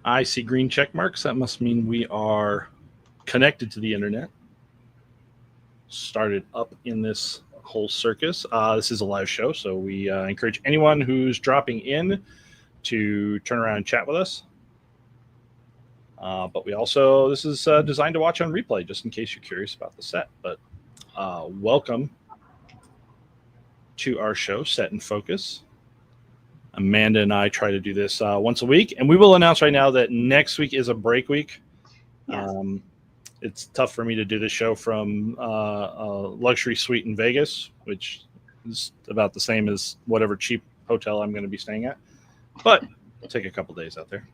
I see green check marks. That must mean we are connected to the internet. Started up in this whole circus. This is a live show, so we encourage anyone who's dropping in to turn around and chat with us. But we also, this is designed to watch on replay, just in case you're curious about the set. But welcome to our show, Set and Focus. Amanda and I try to do this once a week, and we will announce right now that next week is a break week. Yes. It's tough for me to do this show from a luxury suite in Vegas, which is about the same as whatever cheap hotel I'm going to be staying at. But I'll take a couple days out there.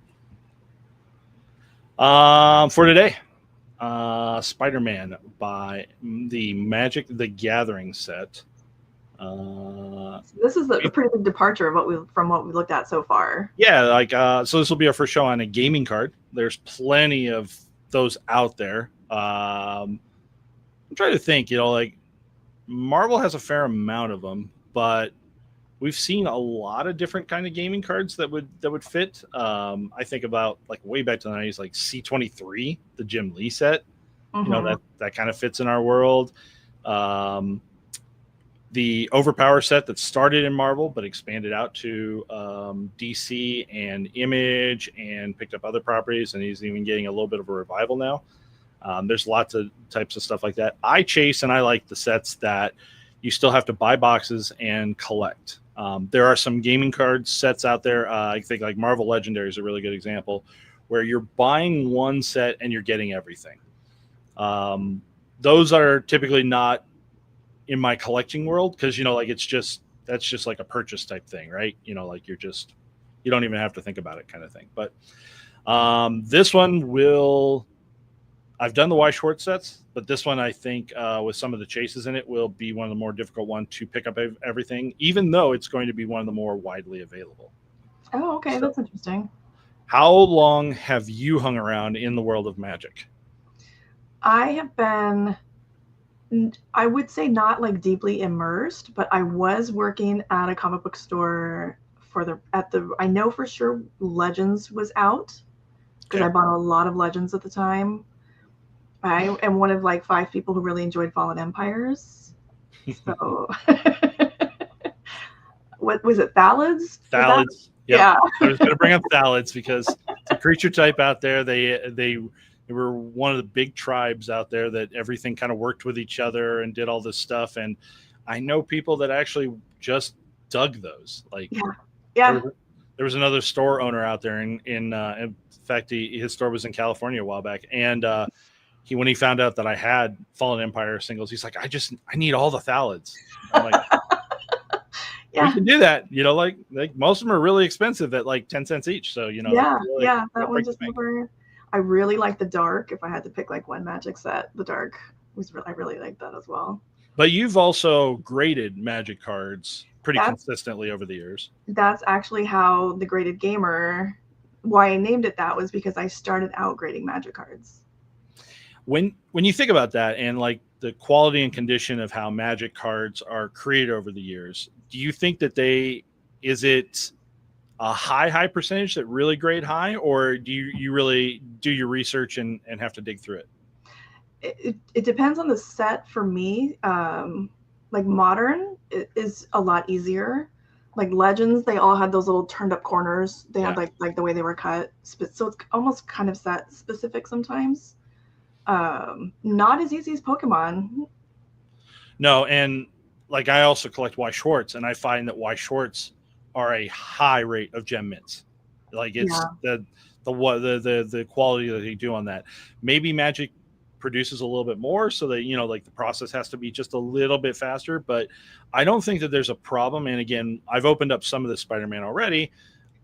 For today, Spider-Man by the Magic the Gathering set. This is a pretty big departure of from what we looked at so far. Yeah, so this will be our first show on a gaming card. There's plenty of those out there. I'm trying to think, like Marvel has a fair amount of them, but we've seen a lot of different kind of gaming cards that would fit. I think about like way back to the 90s, like C23, the Jim Lee set. Mm-hmm. That kind of fits in our world. The Overpower set that started in Marvel but expanded out to DC and Image and picked up other properties, and he's even getting a little bit of a revival now. There's lots of types of stuff like that. I chase and I like the sets that you still have to buy boxes and collect. There are some gaming card sets out there. I think like Marvel Legendary is a really good example where you're buying one set and you're getting everything. Those are typically not in my collecting world because, like that's just like a purchase type thing, right? Like you don't even have to think about it kind of thing. But this one I've done the Y Schwartz sets, but this one I think with some of the chases in it will be one of the more difficult ones to pick up everything, even though it's going to be one of the more widely available. Oh, okay. So, that's interesting. How long have you hung around in the world of Magic? I have been, I would say not like deeply immersed, but I was working at a comic book store I know for sure Legends was out because I bought a lot of Legends at the time. I am one of like 5 people who really enjoyed Fallen Empires. So, what was it? Thalids? Thalids. Yep. Yeah. I was going to bring up Thalids because it's a creature type out there. They were one of the big tribes out there that everything kind of worked with each other and did all this stuff. And I know people that actually just dug those. Like, yeah. There was another store owner out there in fact, his store was in California a while back. And, when he found out that I had Fallen Empire singles, he's like, I need all the Thalids. I'm like, we can do that. Like most of them are really expensive at like 10 cents each. So, that one just never. I really like the dark. If I had to pick like one Magic set, the dark I really like that as well. But you've also graded Magic cards pretty consistently over the years. That's actually how the Graded Gamer, why I named it that was because I started out grading Magic cards. When you think about that and like the quality and condition of how Magic cards are created over the years, do you think that is it a high percentage that really grade high, or do you really do your research and have to dig through it? It depends on the set for me. Like Modern is a lot easier. Like Legends, they all had those little turned up corners. They had like the way they were cut. So it's almost kind of set specific sometimes. Not as easy as Pokemon. No, and like I also collect Y Schwartz, and I find that Y Schwartz are a high rate of gem mints. Like it's the quality that they do on that. Maybe Magic produces a little bit more so that like the process has to be just a little bit faster, but I don't think that there's a problem. And again, I've opened up some of the Spider-Man already.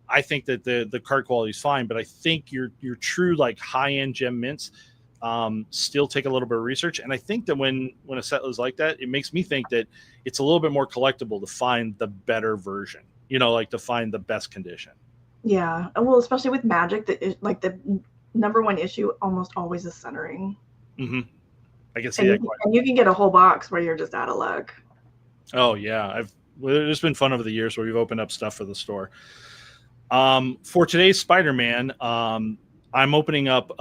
I think that the card quality is fine, but I think your true like high-end gem mints still take a little bit of research. And I think that when a set is like that, it makes me think that it's a little bit more collectible to find the better version, like to find the best condition. Yeah. Well, especially with Magic, like the number one issue almost always is centering. Mm-hmm. I can see that. And you can get a whole box where you're just out of luck. Oh yeah. There's been fun over the years where we've opened up stuff for the store. For today's Spider-Man, I'm opening up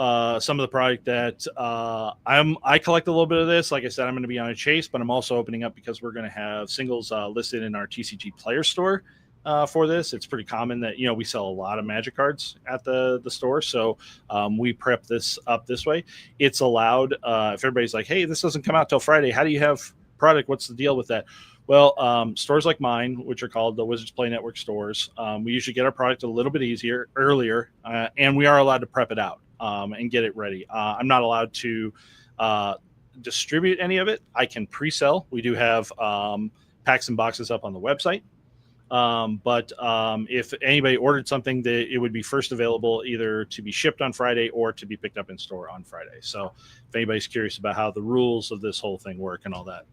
some of the product that I collect a little bit of this. Like I said, I'm going to be on a chase, but I'm also opening up because we're going to have singles listed in our TCG player store for this. It's pretty common that we sell a lot of Magic cards at the store, so we prep this up this way. It's allowed if everybody's like, "Hey, this doesn't come out till Friday. How do you have product? What's the deal with that?" Well, stores like mine, which are called the Wizards Play Network stores, we usually get our product a little bit earlier, and we are allowed to prep it out and get it ready. I'm not allowed to distribute any of it. I can pre-sell. We do have packs and boxes up on the website. But if anybody ordered something, it would be first available either to be shipped on Friday or to be picked up in store on Friday. So if anybody's curious about how the rules of this whole thing work and all that.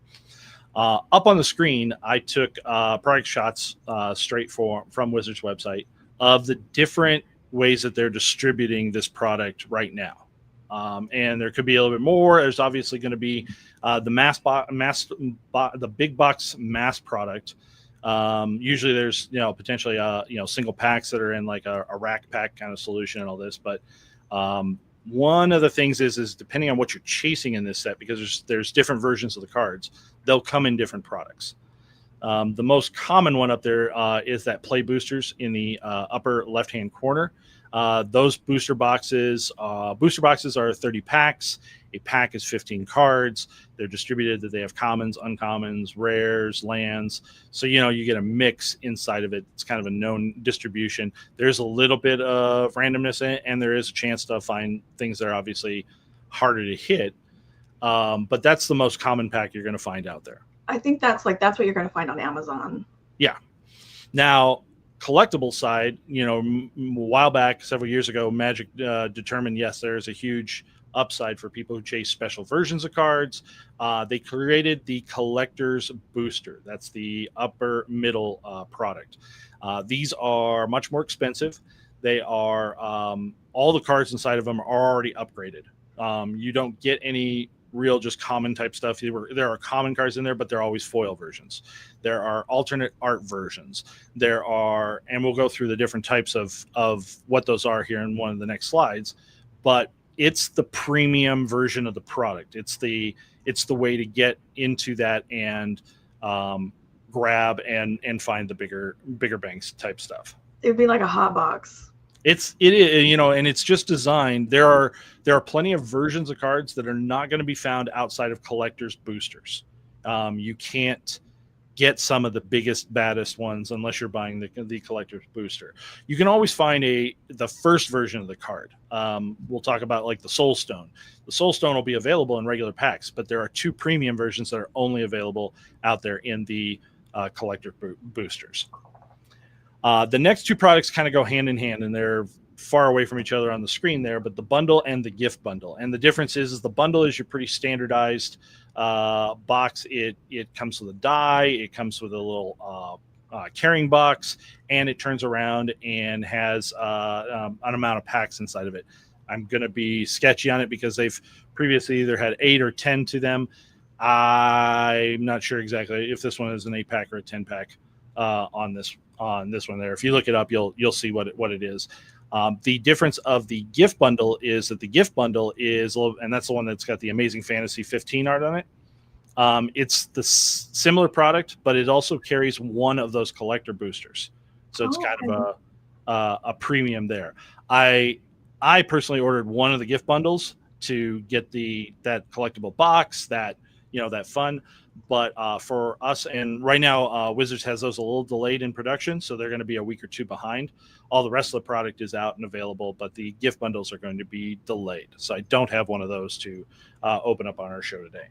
Up on the screen, I took product shots straight from Wizards website of the different ways that they're distributing this product right now. And there could be a little bit more. There's obviously going to be the big box mass product. Usually there's potentially single packs that are in like a rack pack kind of solution and all this, but one of the things is depending on what you're chasing in this set, because there's different versions of the cards, they'll come in different products. The most common one up there is that play boosters in the upper left hand corner. Those booster boxes are 30 packs. A pack is 15 cards. They're distributed that they have commons, uncommons, rares, lands. So, you get a mix inside of it. It's kind of a known distribution. There's a little bit of randomness in it, and there is a chance to find things that are obviously harder to hit. But that's the most common pack you're going to find out there. I think that's what you're going to find on Amazon. Yeah. Now, collectible side, a while back, several years ago, Magic determined, yes, there's a huge upside for people who chase special versions of cards. They created the collector's booster. That's the upper middle product. These are much more expensive. They are all the cards inside of them are already upgraded. You don't get any real just common type stuff. There are common cards in there, but they're always foil versions. There are alternate art versions. And we'll go through the different types of what those are here in one of the next slides, but it's the premium version of the product. It's the way to get into that and grab and find the bigger banks type stuff. It would be like a hot box. It is, and it's just designed. There are plenty of versions of cards that are not going to be found outside of collector's boosters. You can't get some of the biggest, baddest ones unless you're buying the collector's booster. You can always find the first version of the card. We'll talk about like the Soul Stone. The Soul Stone will be available in regular packs, but there are two premium versions that are only available out there in the collector boosters. The next two products kind of go hand in hand, and they're far away from each other on the screen there, but the bundle and the gift bundle. And the difference is the bundle is your pretty standardized box. It comes with a die, it comes with a little carrying box, and it turns around and has an amount of packs inside of it. I'm going to be sketchy on it because they've previously either had 8 or 10 to them. I'm not sure exactly if this one is an 8-pack or a 10-pack on this one there. If you look it up, you'll see what it is. The difference of the gift bundle is that the gift bundle is, and that's the one that's got the Amazing Fantasy 15 art on it. It's the similar product, but it also carries one of those collector boosters. So it's kind of a premium there. I personally ordered one of the gift bundles to get that collectible box, that fun. But for us, and right now Wizards has those a little delayed in production, so they're going to be a week or two behind. All the rest of the product is out and available, but the gift bundles are going to be delayed. So I don't have one of those to open up on our show today.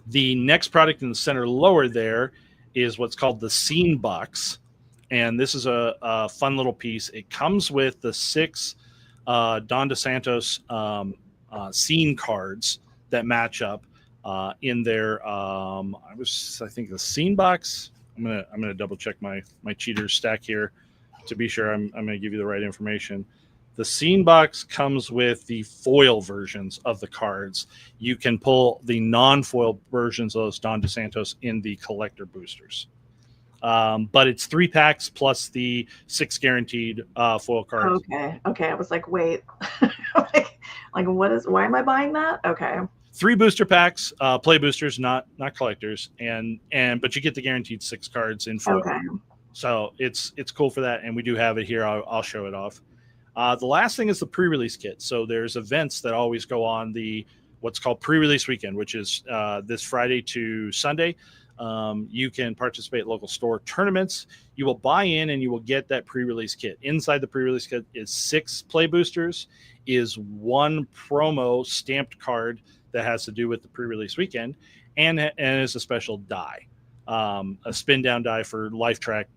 The next product in the center lower there is what's called the Scene Box. And this is a fun little piece. It comes with the 6 Don DeSantos scene cards that match up in their I think the Scene Box. I'm gonna double check my cheaters stack here to be sure I'm gonna give you the right information. The Scene Box comes with the foil versions of the cards. You can pull the non-foil versions of those Don DeSantos in the collector boosters. But it's 3 packs plus the 6 guaranteed foil cards. Okay. I was like, wait, like why am I buying that? Okay. 3 booster packs, play boosters, not collectors, but you get the guaranteed 6 cards in foil. Okay. So it's cool for that, and we do have it here. I'll show it off. The last thing is the pre-release kit. So there's events that always go on the what's called pre-release weekend, which is this Friday to Sunday. You can participate at local store tournaments. You will buy in and you will get that pre-release kit. Inside the pre-release kit is 6 play boosters, is 1 promo stamped card that has to do with the pre-release weekend, and is a special die, a spin down die for life track,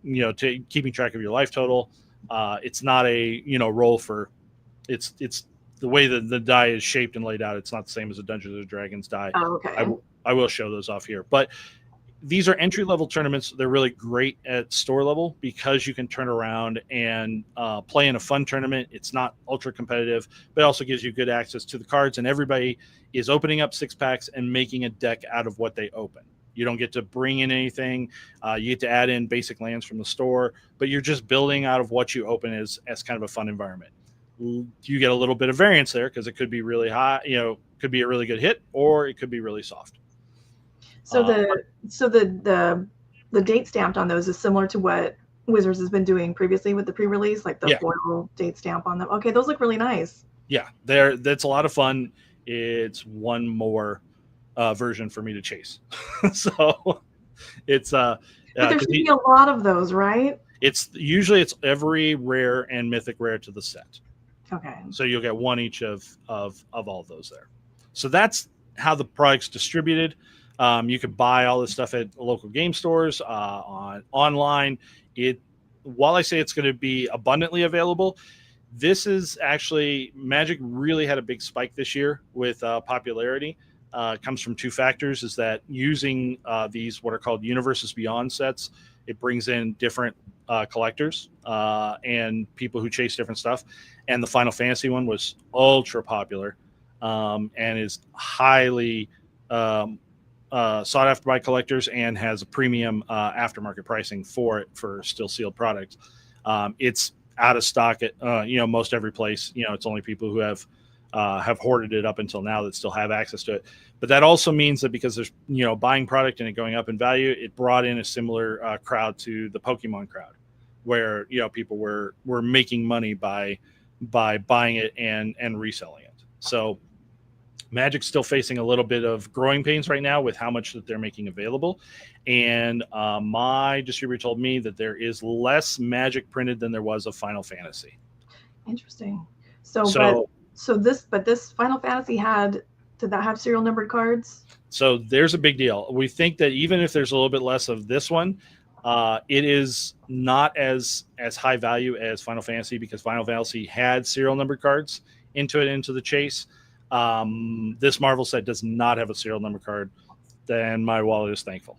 keeping track of your life total. It's not a roll for, it's the way that the die is shaped and laid out. It's not the same as a Dungeons and Dragons die. Oh, okay. I will show those off here, but these are entry level tournaments. They're really great at store level because you can turn around and play in a fun tournament. It's not ultra competitive, but it also gives you good access to the cards, and everybody is opening up 6 packs and making a deck out of what they open. You don't get to bring in anything. You get to add in basic lands from the store, but you're just building out of what you open as kind of a fun environment. You get a little bit of variance there because it could be really high, could be a really good hit, or it could be really soft. So the date stamped on those is similar to what Wizards has been doing previously with the pre-release, like the foil date stamp on them. Okay, those look really nice. Yeah, that's a lot of fun. It's one more version for me to chase. So it's but there should be a lot of those, right? It's usually every rare and mythic rare to the set. Okay. So you'll get 1 each of all of those there. So that's how the product's distributed. You can buy all this stuff at local game stores, online. While I say it's going to be abundantly available, this is actually, Magic really had a big spike this year with popularity. Comes from 2 factors: is that using these what are called Universes Beyond sets, it brings in different collectors and people who chase different stuff. And the Final Fantasy one was ultra popular and is highly sought after by collectors and has a premium aftermarket pricing for it for still sealed products. It's out of stock at most every place. It's only people who have hoarded it up until now that still have access to it. But that also means that because there's buying product and it going up in value, it brought in a similar crowd to the Pokemon crowd, where people were making money by buying it and reselling it. So Magic's still facing a little bit of growing pains right now with how much that they're making available. And my distributor told me that there is less Magic printed than there was of Final Fantasy. Interesting. So this Final Fantasy did that have serial numbered cards? So there's a big deal. We think that even if there's a little bit less of this one, it is not as high value as Final Fantasy, because Final Fantasy had serial numbered cards into the chase. This Marvel set does not have a serial number card. Then my wallet is thankful.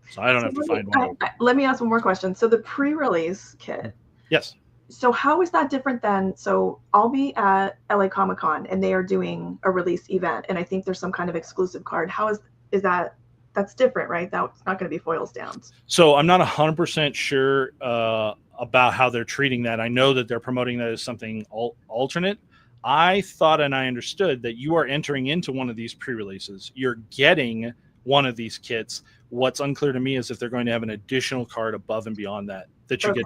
So I don't have to find one. Let me ask one more question. So the pre-release kit. Yes. So how is that different than, so I'll be at LA Comic Con and they are doing a release event, and I think there's some kind of exclusive card. How is that's different, right? That's not going to be foil stamped. So I'm not 100% sure about how they're treating that. I know that they're promoting that as something alternate. I thought and I understood that you are entering into one of these pre-releases. You're getting one of these kits. What's unclear to me is if they're going to have an additional card above and beyond that you get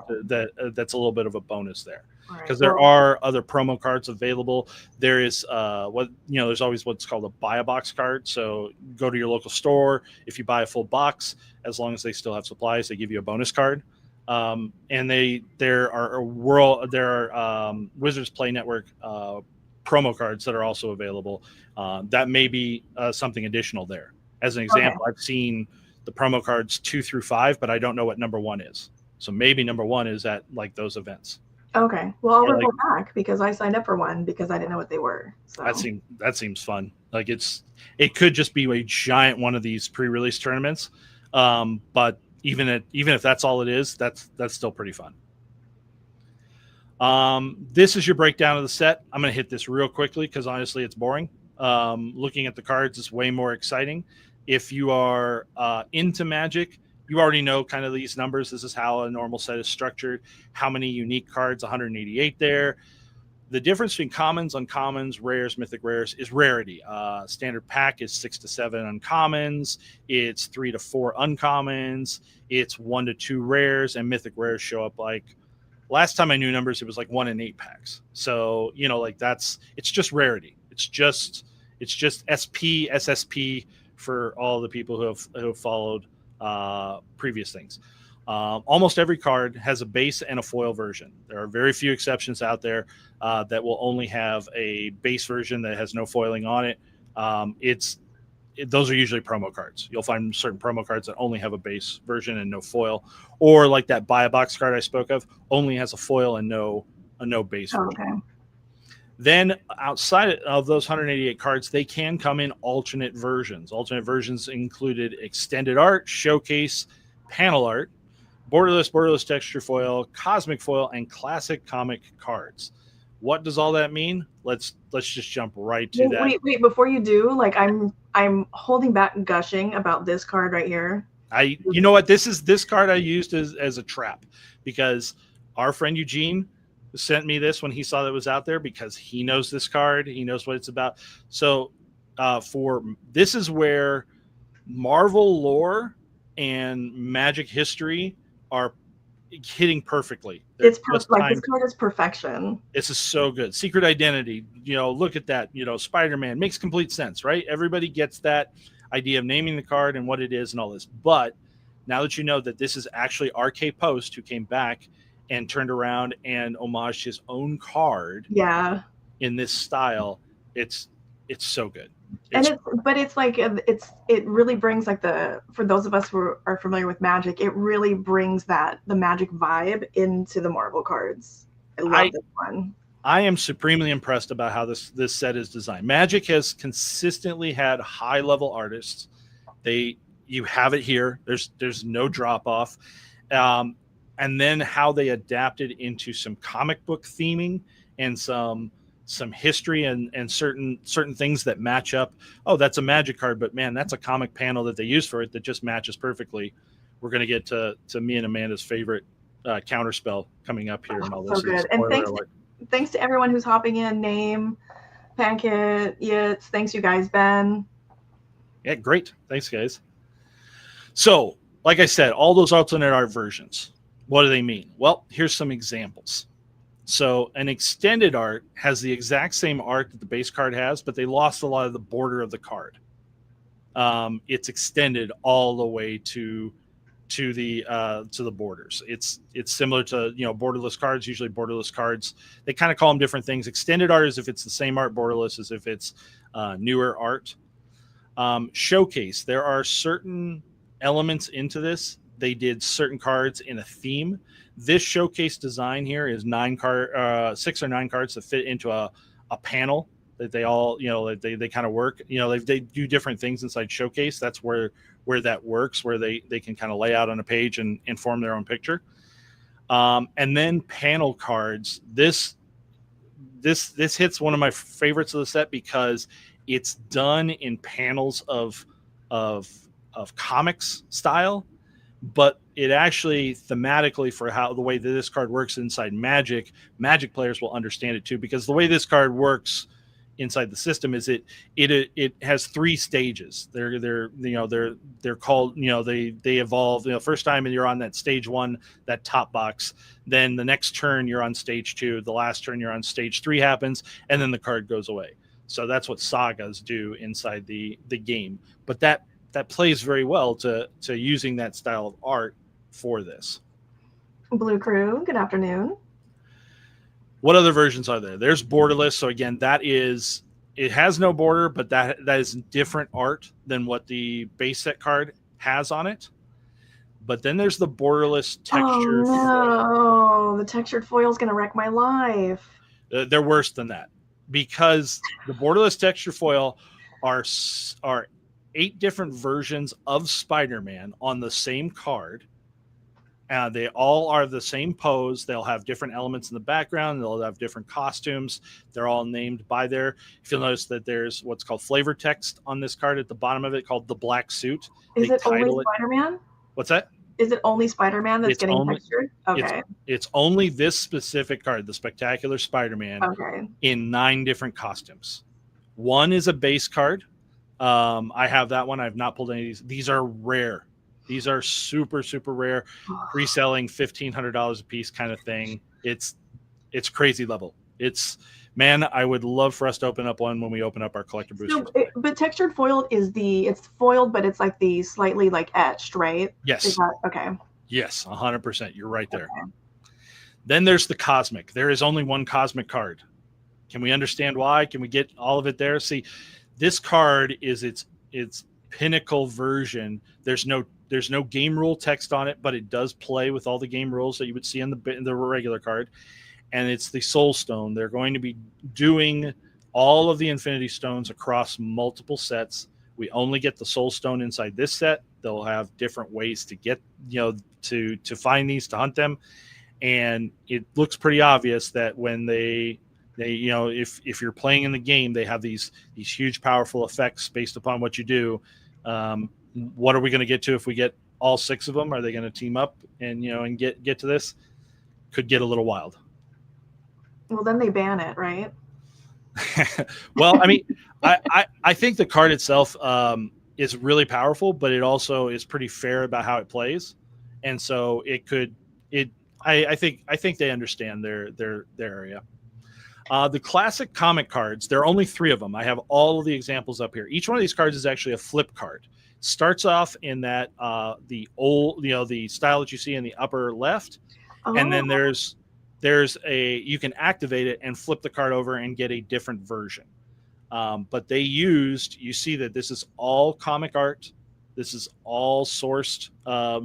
that's a little bit of a bonus there, because there are other promo cards available. There is there's always what's called a buy a box card. So go to your local store. If you buy a full box, as long as they still have supplies, they give you a bonus card. And there are Wizards Play Network promo cards that are also available. That may be something additional there. As an example, I've seen the promo cards 2 through 5, but I don't know what number 1 is. So maybe number 1 is at like those events. Okay. Well, I'll report back because I signed up for one because I didn't know what they were. So that seems fun. Like it could just be a giant one of these pre-release tournaments. But even if that's all it is, that's still pretty fun. This is your breakdown of the set. I'm going to hit this real quickly because honestly, it's boring. Looking at the cards is way more exciting. If you are into Magic, you already know kind of these numbers. This is how a normal set is structured. How many unique cards? 188 there. The difference between commons, uncommons, rares, mythic rares is rarity. Standard pack is 6 to 7 uncommons. It's 3 to 4 uncommons. It's 1 to 2 rares, and mythic rares show up like last time I knew numbers, it was like 1 in 8 packs. So, you know, like it's just rarity. It's just SP, SSP for all the people who have followed previous things. Almost every card has a base and a foil version. There are very few exceptions out there that will only have a base version that has no foiling on it. Those are usually promo cards. You'll find certain promo cards that only have a base version and no foil, or like that buy a box card I spoke of, only has a foil and no base version. Okay. Then outside of those 188 cards, they can come in alternate versions. Alternate versions included extended art, showcase, panel art, borderless texture foil, cosmic foil, and classic comic cards. What does all that mean? Let's just jump right to that. Wait! Before you do, like I'm holding back gushing about this card right here. You know what? This card I used as a trap, because our friend Eugene sent me this when he saw that it was out there, because he knows this card. He knows what it's about. So this is where Marvel lore and Magic history are hitting perfectly. It's this card is perfection. This is so good. Secret Identity, look at that. Spider-Man makes complete sense, right? Everybody gets that idea of naming the card and what it is and all this. But now that you know that this is actually RK Post, who came back and turned around and homaged his own card, in this style, it's so good. It really brings for those of us who are familiar with Magic, it really brings the Magic vibe into the Marvel cards. I love this one. I am supremely impressed about how this set is designed. Magic has consistently had high level artists. You have it here. There's no drop off. And then how they adapted into some comic book theming and some history and certain things that match up. Oh, that's a Magic card, but man, that's a comic panel that they use for it that just matches perfectly. We're going to get to me and Amanda's favorite counterspell coming up here. And all this. So good. And thanks to everyone who's hopping in. Name, Pankit, Yitz. Thanks, you guys. Ben. Yeah, great. Thanks, guys. So, like I said, all those alternate art versions, what do they mean? Well, here's some examples. So an extended art has the exact same art that the base card has, but they lost a lot of the border of the card. It's extended all the way to the borders. It's similar to borderless cards. Usually borderless cards, they kind of call them different things. Extended art is if it's the same art. Borderless is if it's newer art. Showcase. There are certain elements into this. They did certain cards in a theme. This showcase design here is 6 or 9 cards that fit into a panel that they all, they kind of work. They do different things inside showcase. That's where that works, where they can kind of lay out on a page and form their own picture. And then panel cards. This hits one of my favorites of the set because it's done in panels of comics style, but it actually thematically for the way that this card works inside Magic players will understand it too, because the way this card works inside the system is it has 3 stages. They're called, they evolve. First time you're on that stage 1, that top box. Then the next turn you're on stage 2. The last turn you're on stage 3 happens, and then the card goes away. So that's what sagas do inside the game. But that plays very well to using that style of art for this. Blue Crew, good afternoon. What other versions are there? There's borderless. So again, it has no border, but that is different art than what the base set card has on it. But then there's the borderless textured foil. The textured foil is going to wreck my life. They're worse than that, because the borderless texture foil are 8 different versions of Spider-Man on the same card. They all are the same pose. They'll have different elements in the background. They'll have different costumes. They're all named by there. If you'll notice that there's what's called flavor text on this card at the bottom of it called the black suit. Is it always Spider-Man? What's that? Is it only Spider-Man that's It's getting only textured? it's Okay. it's only this specific card, the Spectacular Spider-Man, Okay. in 9 different costumes. One is a base card. I have that one. I've not pulled any of these. These are rare. These are super, super rare. Pre-selling $1,500 a piece kind of thing. It's crazy level. Man, I would love for us to open up one when we open up our collector boosters. So, but textured foiled is it's foiled, but it's like the slightly like etched, right? Yes. Okay. Yes, 100%. You're right there. Okay. Then there's the Cosmic. There is only one Cosmic card. Can we understand why? Can we get all of it there? See, this card is its pinnacle version. There's no game rule text on it, but it does play with all the game rules that you would see in the regular card. And it's the Soul Stone. They're going to be doing all of the Infinity Stones across multiple sets. We only get the Soul Stone inside this set. They'll have different ways to get, to find these, to hunt them. And it looks pretty obvious that when they if you're playing in the game, they have these huge, powerful effects based upon what you do. What are we going to get to if we get all 6 of them? Are they going to team up and get to this? Could get a little wild. Well, then they ban it, right? Well, I mean, I think the card itself is really powerful, but it also is pretty fair about how it plays, and so I think they understand their area. The classic comic cards, there are only 3 of them. I have all of the examples up here. Each one of these cards is actually a flip card. Starts off in that the old, the style that you see in the upper left, and then there's you can activate it and flip the card over and get a different version. But you see that this is all comic art. This is all sourced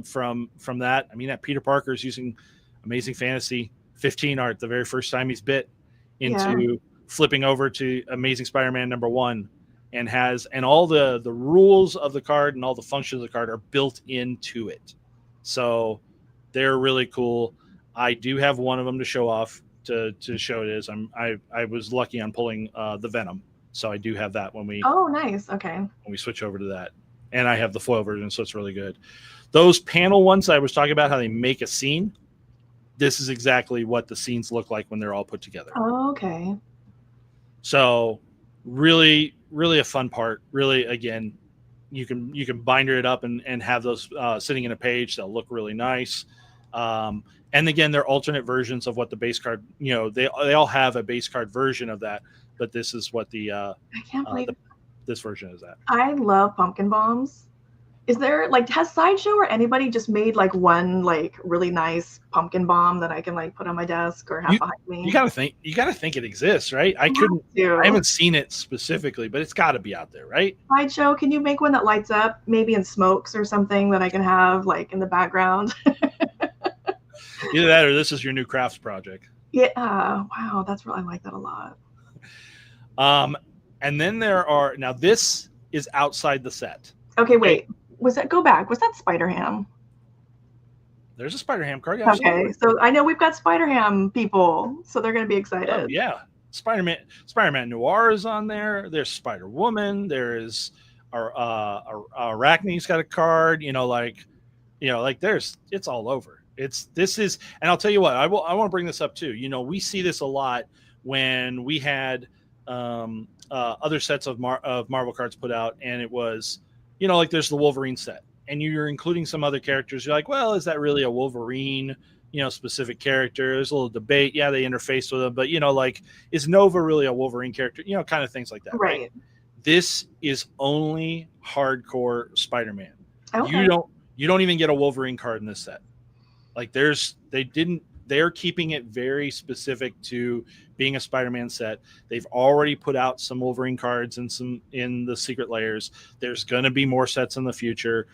from that. I mean, that Peter Parker is using Amazing Fantasy 15 art the very first time he's bit into flipping over to Amazing Spider-Man #1, and all the rules of the card and all the functions of the card are built into it. So they're really cool. I do have one of them to show off to show it is. I was lucky on pulling the Venom, so I do have that when we. Oh, nice. Okay. When we switch over to that, and I have the foil version, so it's really good. Those panel ones I was talking about, how they make a scene. This is exactly what the scenes look like when they're all put together. Oh, okay. So really, really a fun part. Really, again, you can binder it up and have those sitting in a page. They'll look really nice. And again, they're alternate versions of what the base card, they all have a base card version of that, but this is what I can't believe this version is at. I love pumpkin bombs. Is there has Sideshow or anybody just made one really nice pumpkin bomb that I can put on my desk or have behind me? You gotta think it exists, right? I haven't seen it specifically, but it's got to be out there, right? Sideshow, can you make one that lights up, maybe in smokes or something that I can have in the background? Either that or this is your new crafts project. Yeah. Wow, I like that a lot. And then this is outside the set. Okay, wait. Go back. Was that Spider-Ham? There's a Spider-Ham card. Yeah, okay, so I know we've got Spider-Ham people, so they're going to be excited. Oh, yeah. Spider-Man Noir is on there. There's Spider-Woman. There's Arachne's got a card. It's all over. And I'll tell you what, I want to bring this up too. We see this a lot when we had other sets of Marvel cards put out, and it was, there's the Wolverine set, and you're including some other characters. You're like, well, is that really a Wolverine, specific character? There's a little debate. Yeah, they interface with them, but is Nova really a Wolverine character? Kind of things like that. Right. This is only hardcore Spider-Man. Okay. You don't even get a Wolverine card in this set. They're keeping it very specific to being a Spider-Man set. They've already put out some Wolverine cards and some in the secret layers. There's going to be more sets in the future.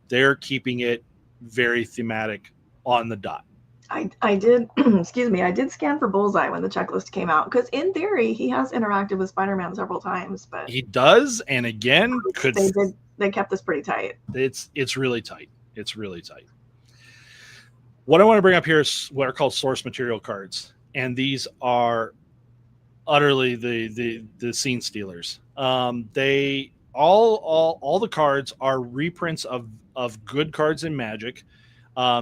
They're keeping it very thematic on the dot. I did, excuse me, I did scan for Bullseye when the checklist came out, because in theory he has interacted with Spider-Man several times, but he does, and again, they kept this pretty tight. It's really tight. It's really tight. What I want to bring up here is what are called source material cards, and these are utterly the scene stealers. They all the cards are reprints of good cards in Magic.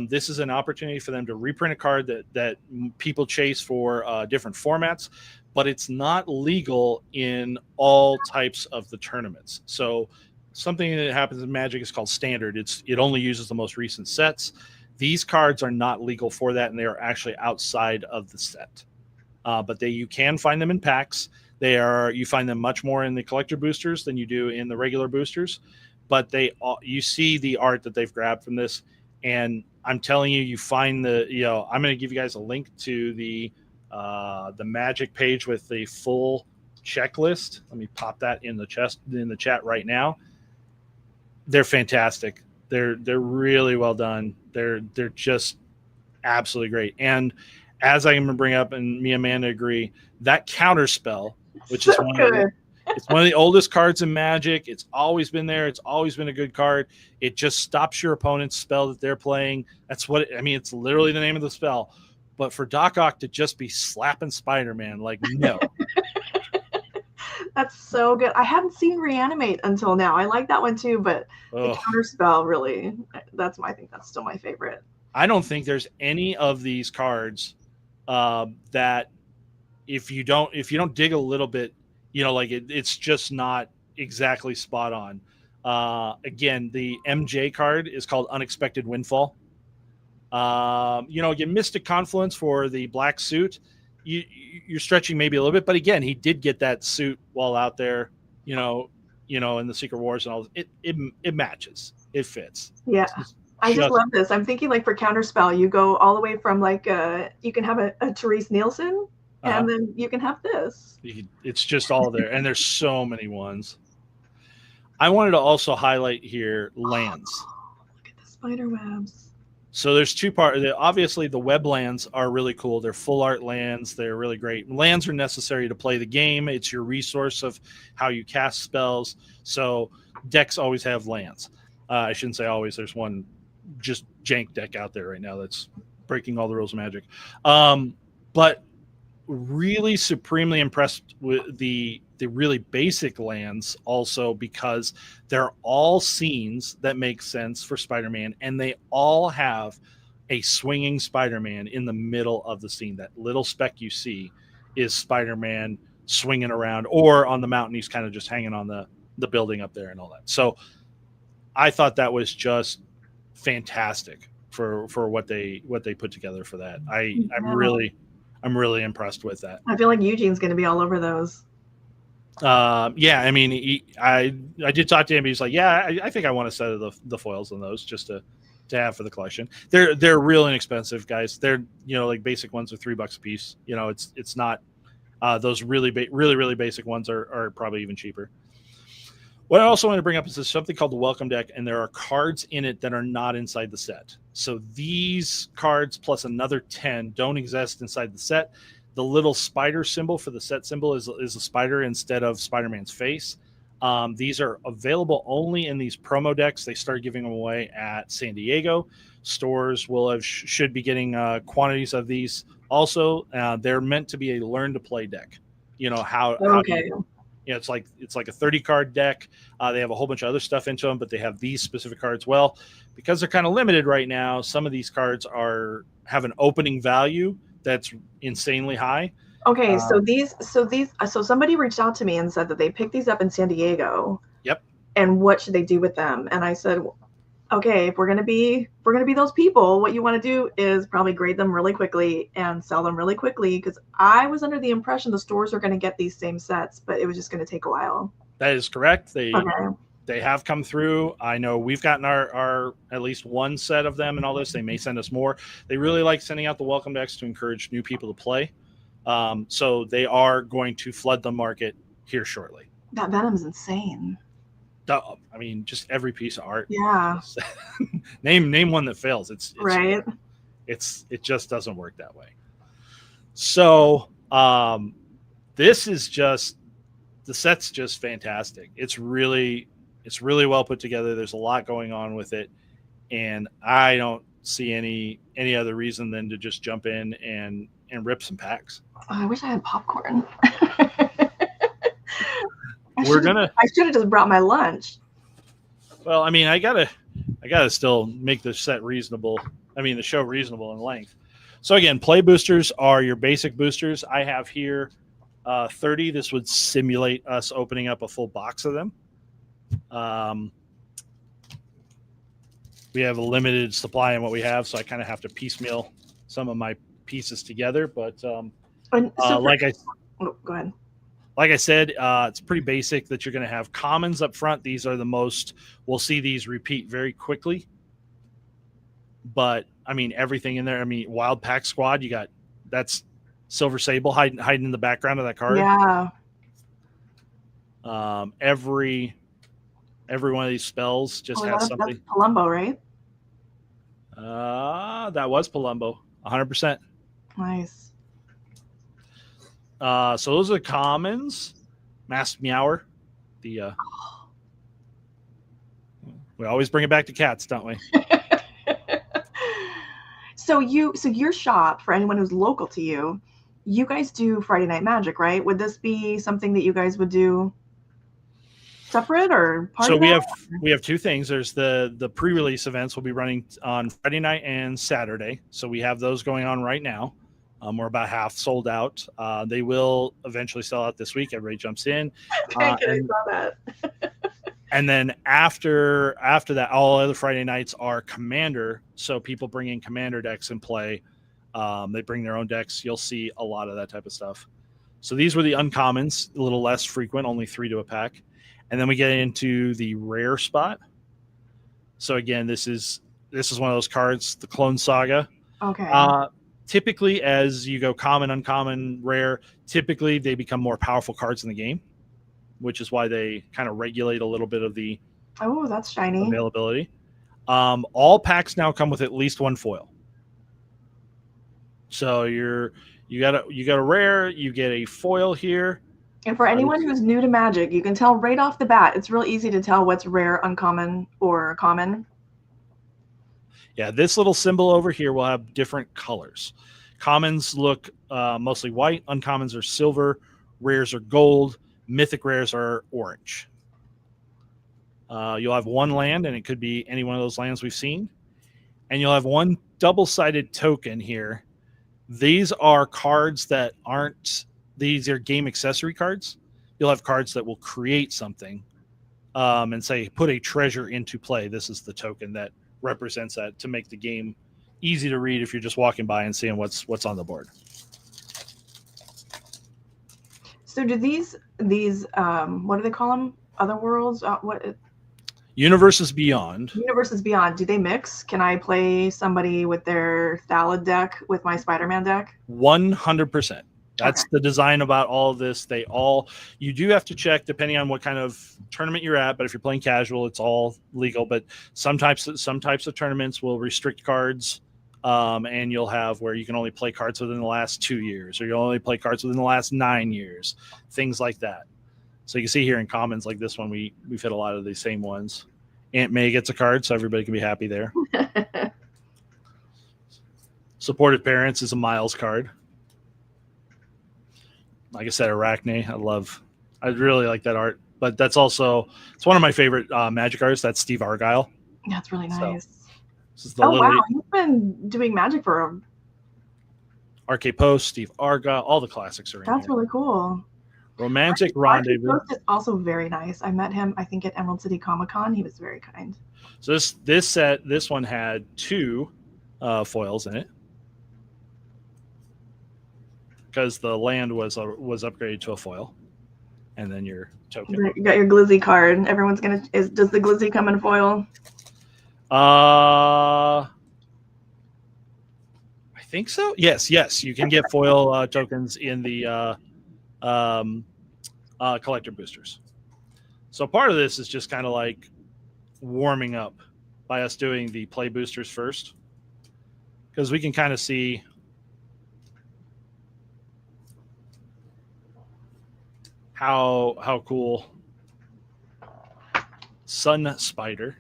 This is an opportunity for them to reprint a card that people chase for different formats, but it's not legal in all types of the tournaments. So something that happens in Magic is called standard. It only uses the most recent sets. These cards are not legal for that, and they are actually outside of the set. But you can find them in packs. You find them much more in the collector boosters than you do in the regular boosters. But you see the art that they've grabbed from this, and I'm telling you, you find I'm going to give you guys a link to the Magic page with the full checklist. Let me pop that in the chat right now. They're fantastic. They're really well done. They're just absolutely great. And as I'm going to bring up, and me and Amanda agree, that counter spell, which is it's one of the oldest cards in Magic. It's always been there. It's always been a good card. It just stops your opponent's spell that they're playing. That's what it's literally the name of the spell. But for Doc Ock to just be slapping Spider-Man, like, no. That's so good. I haven't seen Reanimate until now. I like that one too, but the counter spell, really, I think that's still my favorite. I don't think there's any of these cards that if you don't dig a little bit, it's just not exactly spot on. Again, the MJ card is called Unexpected Windfall. Again, Mystic Confluence for the black suit. You're stretching maybe a little bit, but again, he did get that suit while out there, in the Secret Wars and all. It matches. It fits. Yeah. I just love this. I'm thinking like for counterspell, you go all the way from you can have a Therese Nielsen, and then you can have this. It's just all there, and there's so many ones. I wanted to also highlight here lands. Look at the spider webs. So there's two parts. Obviously, the web lands are really cool. They're full art lands. They're really great. Lands are necessary to play the game. It's your resource of how you cast spells. So decks always have lands. I shouldn't say always. There's one just jank deck out there right now that's breaking all the rules of Magic. But really supremely impressed with the really basic lands also, because they're all scenes that make sense for Spider-Man, and they all have a swinging Spider-Man in the middle of the scene. That little speck you see is Spider-Man swinging around, or on the mountain he's kind of just hanging on the building up there and all that. So I thought that was just fantastic for what they put together for that. I'm really impressed with that. I feel like Eugene's going to be all over those. Yeah, I mean, I did talk to him. He's like, yeah, I think I want a set of the foils on those just to have for the collection. They're real inexpensive, guys. They're like basic ones are $3 a piece. It's not those really basic ones are probably even cheaper. What I also want to bring up is something called the Welcome Deck, and there are cards in it that are not inside the set. So these cards plus another 10 don't exist inside the set. The little spider symbol for the set symbol is a spider instead of Spider-Man's face. These are available only in these promo decks. They start giving them away at San Diego. Stores should be getting quantities of these. Also, they're meant to be a learn-to-play deck. It's like a 30-card deck. They have a whole bunch of other stuff into them, but they have these specific cards. Well, because they're kind of limited right now, some of these cards have an opening value that's insanely high. Okay, so somebody reached out to me and said that they picked these up in San Diego. Yep. And what should they do with them? And I said, okay, if we're gonna be those people, what you want to do is probably grade them really quickly and sell them really quickly, because I was under the impression the stores are going to get these same sets, but it was just going to take a while. That is correct. They have come through. I know we've gotten our at least one set of them and all this. They may send us more. They really like sending out the welcome decks to encourage new people to play. So they are going to flood the market here shortly. That Venom's insane. I mean, just every piece of art. Yeah. name one that fails. It's right. It just doesn't work that way. So this is just, the set's just fantastic. It's really well put together. There's a lot going on with it, and I don't see any other reason than to just jump in and rip some packs. Oh, I wish I had popcorn. I should have just brought my lunch. Well, I mean, I gotta still make the set reasonable the show reasonable in length. So again, play boosters are your basic boosters. I have here 30. This would simulate us opening up a full box of them. We have a limited supply in what we have, so I kind of have to piecemeal some of my pieces together. But go ahead. Like I said, it's pretty basic that you're going to have commons up front. These are the most, we'll see these repeat very quickly. But, everything in there. Wild Pack Squad, that's Silver Sable hiding in the background of that card. Yeah. Every one of these spells just has something. That's Palumbo, right? That was Palumbo, 100%. Nice. So those are the commons. Masked Meower. We always bring it back to cats, don't we? So your shop, for anyone who's local to you, you guys do Friday Night Magic, right? Would this be something that you guys would do separate or part so of we that? we have two things. There's the pre-release events will be running on Friday night and Saturday. So we have those going on right now. We're about half sold out. They will eventually sell out this week. Everybody jumps in. I saw that. And then after that, all other Friday nights are Commander. So people bring in Commander decks and play. They bring their own decks. You'll see a lot of that type of stuff. So these were the uncommons, a little less frequent, only 3 to a pack. And then we get into the rare spot. So again, this is one of those cards, the Clone Saga. Okay. Typically, as you go common, uncommon, rare, typically they become more powerful cards in the game, which is why they kind of regulate a little bit of the that's shiny availability. All packs now come with at least one foil. So you got a rare, you get a foil here. And for anyone who's new to Magic, you can tell right off the bat, it's real easy to tell what's rare, uncommon, or common. Yeah, this little symbol over here will have different colors. Commons look mostly white. Uncommons are silver. Rares are gold. Mythic rares are orange. You'll have one land, and it could be any one of those lands we've seen. And you'll have one double-sided token here. These are cards that aren't... These are game accessory cards. You'll have cards that will create something and say, put a treasure into play. This is the token that represents that to make the game easy to read if you're just walking by and seeing what's on the board. So do these what do they call them? Other worlds? What? Universes Beyond. Universes Beyond. Do they mix? Can I play somebody with their Thalid deck with my Spider-Man deck? 100%. That's the design about all of this. You do have to check depending on what kind of tournament you're at, but if you're playing casual, it's all legal. But some types of tournaments will restrict cards, and you'll have where you can only play cards within the last 2 years, or you'll only play cards within the last 9 years, things like that. So you can see here in commons like this one, we've hit a lot of these same ones. Aunt May gets a card, so everybody can be happy there. Supportive Parents is a Miles card. Like I said, Arachne, I really like that art. But it's one of my favorite Magic artists. That's Steve Argyle. That's really nice. Wow, he's been doing Magic for RK Post, Steve Argyle, all the classics are in That's here. really cool. Romantic Rendezvous. RK Post is also very nice. I met him, I think, at Emerald City Comic-Con. He was very kind. So this one had 2 foils in it. Because the land was upgraded to a foil, and then your token. You got your Glizzy card. Everyone's does the Glizzy come in foil? I think so. Yes. You can get foil tokens in the collector boosters. So part of this is just kind of like warming up by us doing the play boosters first, because we can kind of see how cool. Sun Spider.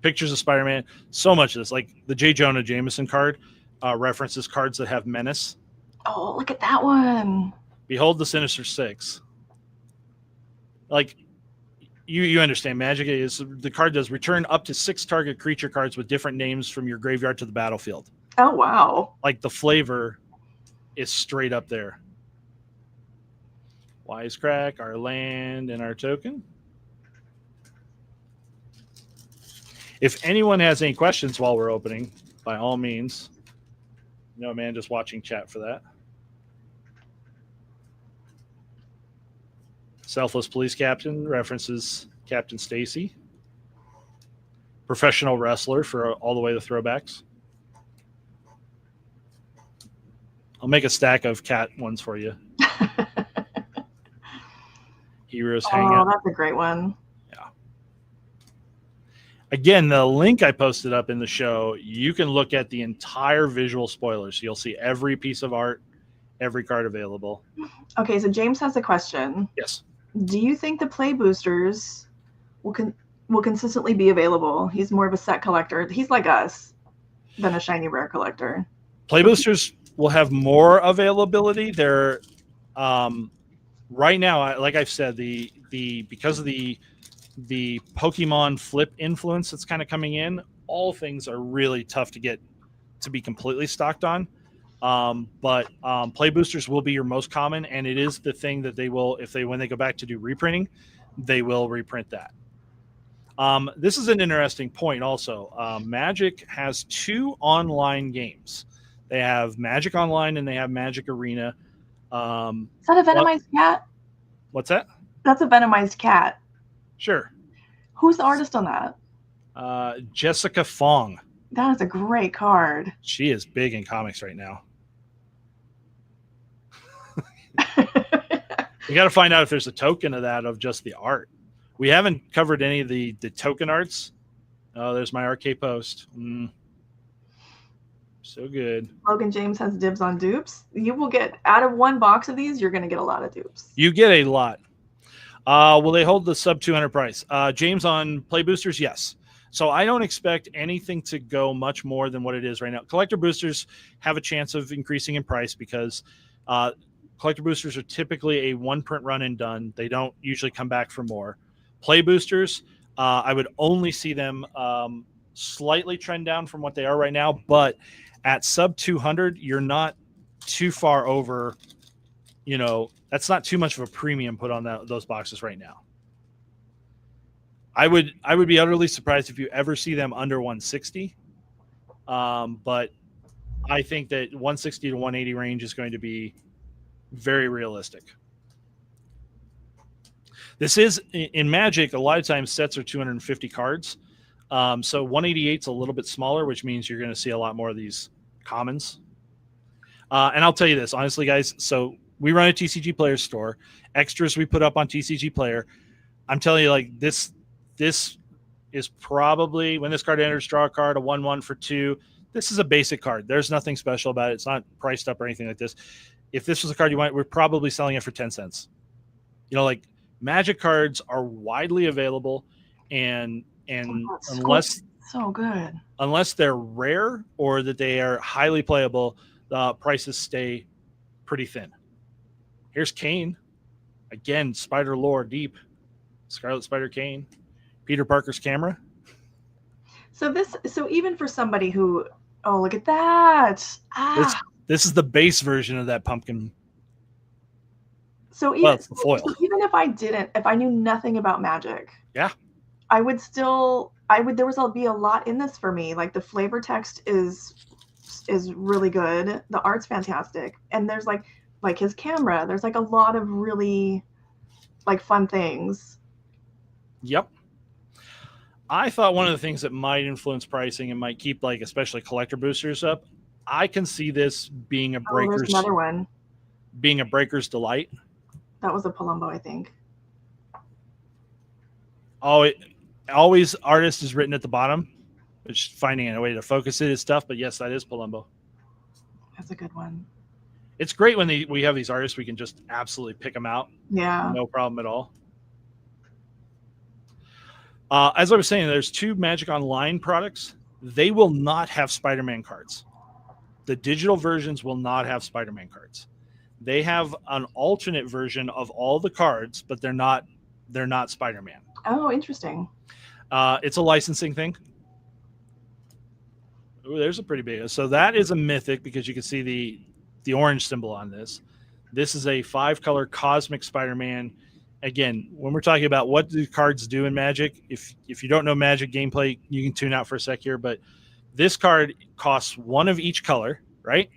Pictures of Spider-Man. So much of this, like the J. Jonah Jameson card, references cards that have menace. Oh, look at that one. Behold the Sinister Six. Like, You understand. Magic is the card does return up to 6 target creature cards with different names from your graveyard to the battlefield. Oh, wow. Like the flavor is straight up there. Wisecrack, our land, and our token. If anyone has any questions while we're opening, by all means. No, man, just watching chat for that. Selfless Police Captain references Captain Stacy. Professional wrestler for all the way to throwbacks. I'll make a stack of cat ones for you. Heroes Hangout. Oh, that's a great one. Yeah. Again, the link I posted up in the show, you can look at the entire visual spoilers. You'll see every piece of art, every card available. Okay, so James has a question. Yes. Do you think the play boosters will consistently be available? He's more of a set collector. He's like us than a shiny rare collector. Play boosters will have more availability. They're right now, like I've said, the because of the Pokemon flip influence that's kind of coming in, all things are really tough to get to be completely stocked on. But play boosters will be your most common, and it is the thing that they will, when they go back to do reprinting, they will reprint that. This is an interesting point also. Magic has 2 online games. They have Magic Online and they have Magic Arena. Is that a Venomized cat? What's that? That's a Venomized cat. Sure. Who's the artist on that? Jessica Fong. That is a great card. She is big in comics right now. We got to find out if there's a token of that, of just the art. We haven't covered any of the token arts. Oh, there's my RK post. So good. Logan James has dibs on dupes. You will get, out of 1 box of these, you're going to get a lot of dupes. You get a lot. Will they hold the sub 200 price? James, on play boosters, yes. So I don't expect anything to go much more than what it is right now. Collector boosters have a chance of increasing in price because collector boosters are typically a 1 print run and done. They don't usually come back for more. Play boosters, I would only see them slightly trend down from what they are right now, but at sub 200, you're not too far over, that's not too much of a premium put on those boxes right now. I would be utterly surprised if you ever see them under 160. But I think that 160 to 180 range is going to be very realistic. This is in Magic. A lot of times sets are 250 cards. So 188 is a little bit smaller, which means you're going to see a lot more of these commons. And I'll tell you this, honestly, guys. So we run a TCG Player store. Extras we put up on TCG Player. I'm telling you, like, this is probably, when this card enters, draw a card, a 1/1 for 2. This is a basic card. There's nothing special about it. It's not priced up or anything like this. If this was a card you want, we're probably selling it for 10 cents. Like, Magic cards are widely available, and unless so good, unless they're rare or that they are highly playable, the prices stay pretty thin. Here's Kane. Again, Spider lore deep. Scarlet Spider Kane. Peter Parker's camera. So even for somebody who, oh, look at that. This is the base version of that pumpkin. So even, it's the foil. So even if I knew nothing about Magic, yeah, there would be a lot in this for me. Like, the flavor text is really good. The art's fantastic. And there's like his camera, there's like a lot of really like fun things. Yep. I thought one of the things that might influence pricing and might keep, like, especially collector boosters up, I can see this being there's another one. Being a breaker's delight. That was a Palumbo, I think. Oh, always artist is written at the bottom, which finding a way to focus it is tough, but yes, that is Palumbo. That's a good one. It's great when we have these artists, we can just absolutely pick them out. Yeah. No problem at all. As I was saying, there's 2 Magic Online products. They will not have Spider-Man cards. The digital versions will not have Spider-Man cards. They have an alternate version of all the cards, but they're not Spider-Man. Oh, interesting. It's a licensing thing. Ooh, there's a pretty big. So that is a mythic because you can see the orange symbol on this. This is a 5-color cosmic Spider-Man. Again, when we're talking about what do cards do in Magic, if you don't know Magic gameplay, you can tune out for a sec here. But this card costs 1 of each color, right?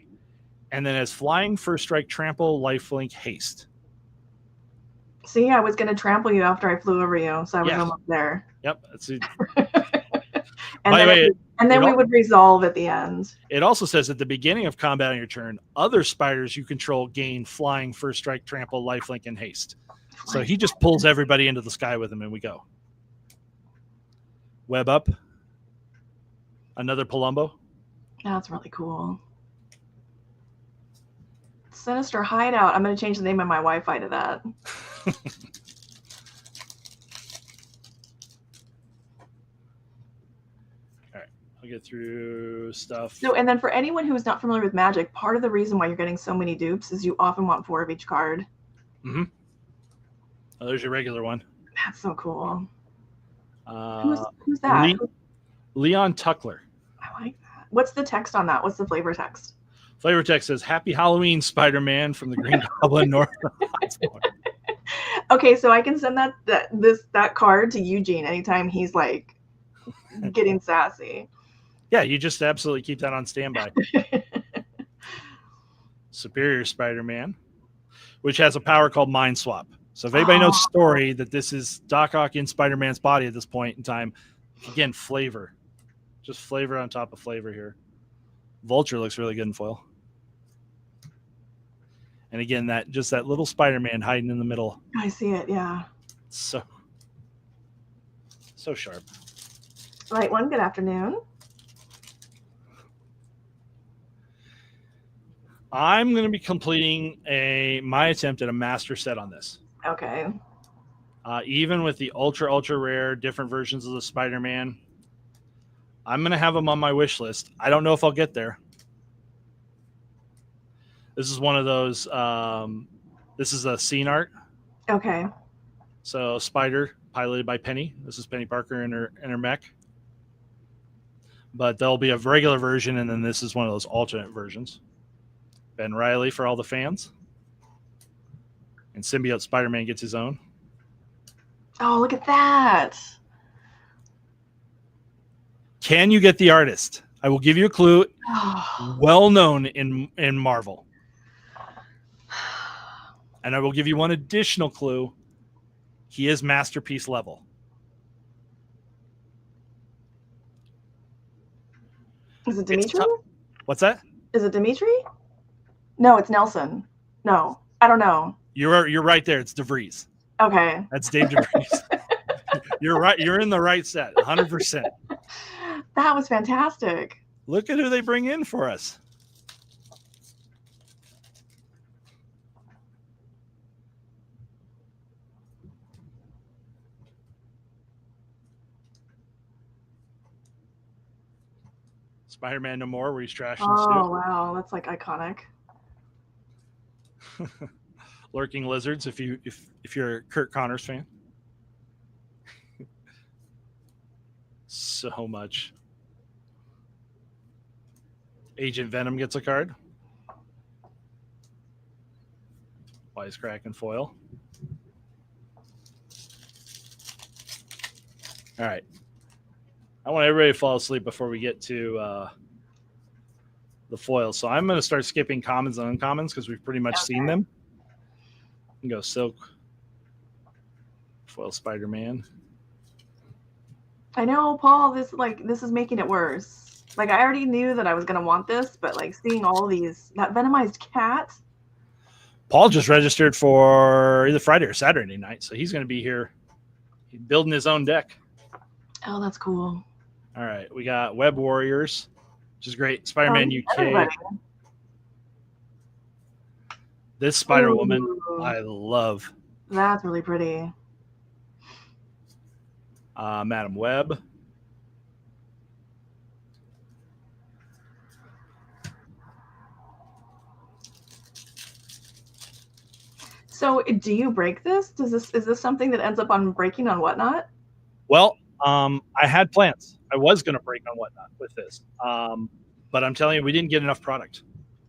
And then has flying, first strike, trample, lifelink, haste. See, I was going to trample you after I flew over you, so I was almost there. Yep. That's it. And then we would resolve at the end. It also says at the beginning of combat on your turn, other spiders you control gain flying, first strike, trample, lifelink, and haste. So he just pulls everybody into the sky with him, and we go. Web up. Another Palumbo. That's really cool. Sinister Hideout. I'm going to change the name of my Wi-Fi to that. All right. I'll get through stuff. So, and then for anyone who's not familiar with Magic, part of the reason why you're getting so many dupes is you often want 4 of each card. Mm-hmm. Oh, there's your regular one. That's so cool. Who's that? Leon Tuckler. I like that. What's the text on that? What's the flavor text? Flavor text says, "Happy Halloween, Spider-Man from the Green Goblin North." Okay, so I can send that card to Eugene anytime he's like getting sassy. Yeah, you just absolutely keep that on standby. Superior Spider-Man, which has a power called Mind Swap. So if anybody knows story that this is Doc Ock in Spider-Man's body at this point in time, again, flavor. Just flavor on top of flavor here. Vulture looks really good in foil. And again, that little Spider-Man hiding in the middle. I see it, yeah. So sharp. Right one, good afternoon. I'm going to be completing my attempt at a master set on this. Okay. Even with the ultra rare different versions of the Spider-Man, I'm going to have them on my wish list. I don't know if I'll get there. This is one of those. This is a scene art. Okay. So Spider, piloted by Penny. This is Penny Parker in her mech. But there'll be a regular version, and then this is one of those alternate versions. Ben Reilly for all the fans. And Symbiote Spider-Man gets his own. Oh, look at that. Can you get the artist? I will give you a clue. Well known in Marvel. And I will give you one additional clue. He is masterpiece level. Is it Dimitri? What's that? Is it Dimitri? No, it's Nelson. No, I don't know. You're right there. It's DeVries. Okay. That's Dave DeVries. You're right. You're in the right set. 100%. That was fantastic. Look at who they bring in for us. Spider-Man No More, where he's trashing the suit. Oh, wow. That's like iconic. Lurking Lizards, if you're a Kurt Connors fan. So much. Agent Venom gets a card. Wisecrack foil. All right. I want everybody to fall asleep before we get to the foils. So I'm going to start skipping commons and uncommons because we've pretty much seen them. You can go Silk. Foil Spider-Man. I know, Paul, this is making it worse. Like, I already knew that I was going to want this, but like seeing all these, that Venomized cat. Paul just registered for either Friday or Saturday night, so he's going to be here building his own deck. Oh, that's cool. All right, we got Web Warriors, which is great. Spider-Man UK. Everybody. This Spider-Woman, I love. That's really pretty. Madam Web. So, do you break this? Is this something that ends up on breaking on Whatnot? Well, I had plans. I was going to break on Whatnot with this, but I'm telling you, we didn't get enough product.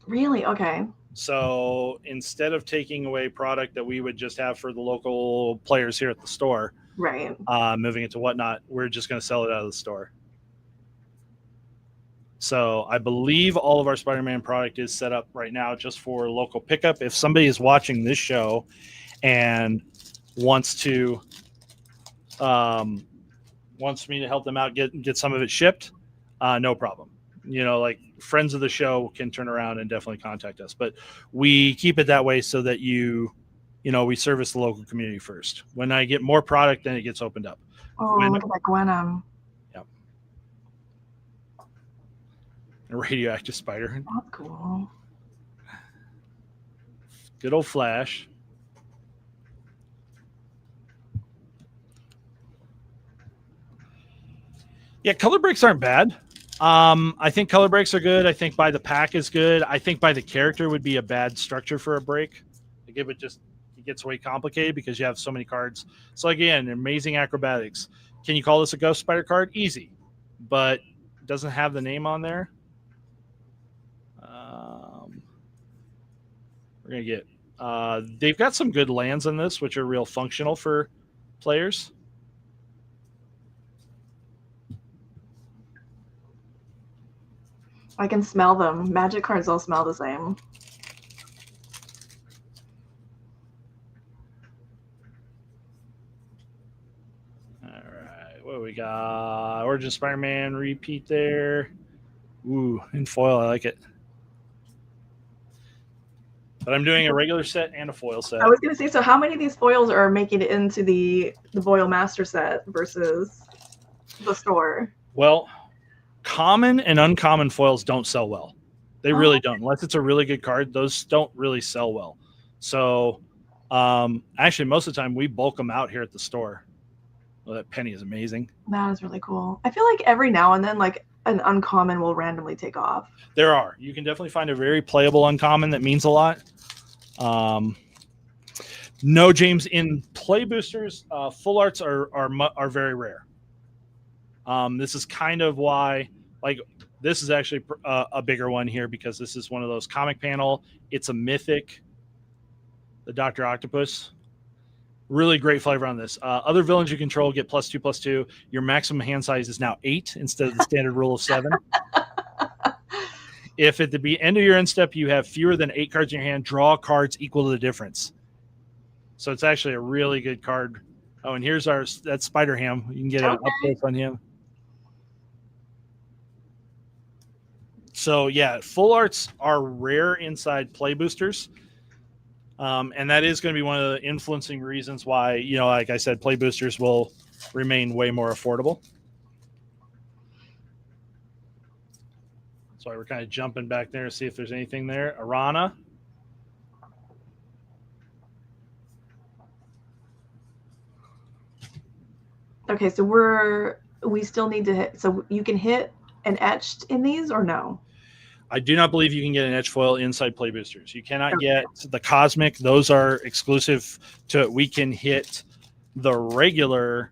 Really? Okay. So instead of taking away product that we would just have for the local players here at the store, Right. moving it to Whatnot, we're just going to sell it out of the store. So I believe all of our Spider-Man product is set up right now just for local pickup. If somebody is watching this show and wants to wants me to help them out get some of it shipped, no problem. Like friends of the show can turn around and definitely contact us. But we keep it that way so that we service the local community first. When I get more product, then it gets opened up. Oh, look at that Gwenum. Yep. A radioactive spider. That's cool. Good old Flash. Yeah, color breaks aren't bad. I think color breaks are good. I think by the pack is good. I think by the character would be a bad structure for a break. Like it gets way complicated because you have so many cards. So again, amazing acrobatics. Can you call this a Ghost Spider card? Easy, but it doesn't have the name on there. We're gonna get. They've got some good lands in this, which are real functional for players. I can smell them. Magic cards all smell the same. All right, what do we got? Origin Spider-Man repeat there. Ooh, in foil, I like it. But I'm doing a regular set and a foil set. I was going to say, so how many of these foils are making it into the Boyle Master set versus the store? Well, common and uncommon foils don't sell well. They really don't. Unless it's a really good card, those don't really sell well. So actually, most of the time, we bulk them out here at the store. Well, that penny is amazing. That is really cool. I feel like every now and then, like an uncommon will randomly take off. There are. You can definitely find a very playable uncommon that means a lot. No, James, in play boosters, full arts are very rare. This is kind of why, like, this is actually a bigger one here because this is one of those comic panel. It's a mythic, the Dr. Octopus. Really great flavor on this. Other villains you control get +2/+2. Your maximum hand size is now 8 instead of the standard rule of 7. If at the end of your end step you have fewer than 8 cards in your hand, draw cards equal to the difference. So it's actually a really good card. Oh, and here's that's Spider Ham. You can get an up close on him. So yeah, full arts are rare inside play boosters. And that is going to be one of the influencing reasons why, like I said, play boosters will remain way more affordable. That's why we're kind of jumping back there to see if there's anything there. Arana. Okay, so we still need to hit. So you can hit an etched in these or no? I do not believe you can get an etch foil inside play boosters. You cannot get the cosmic. Those are exclusive to. We can hit the regular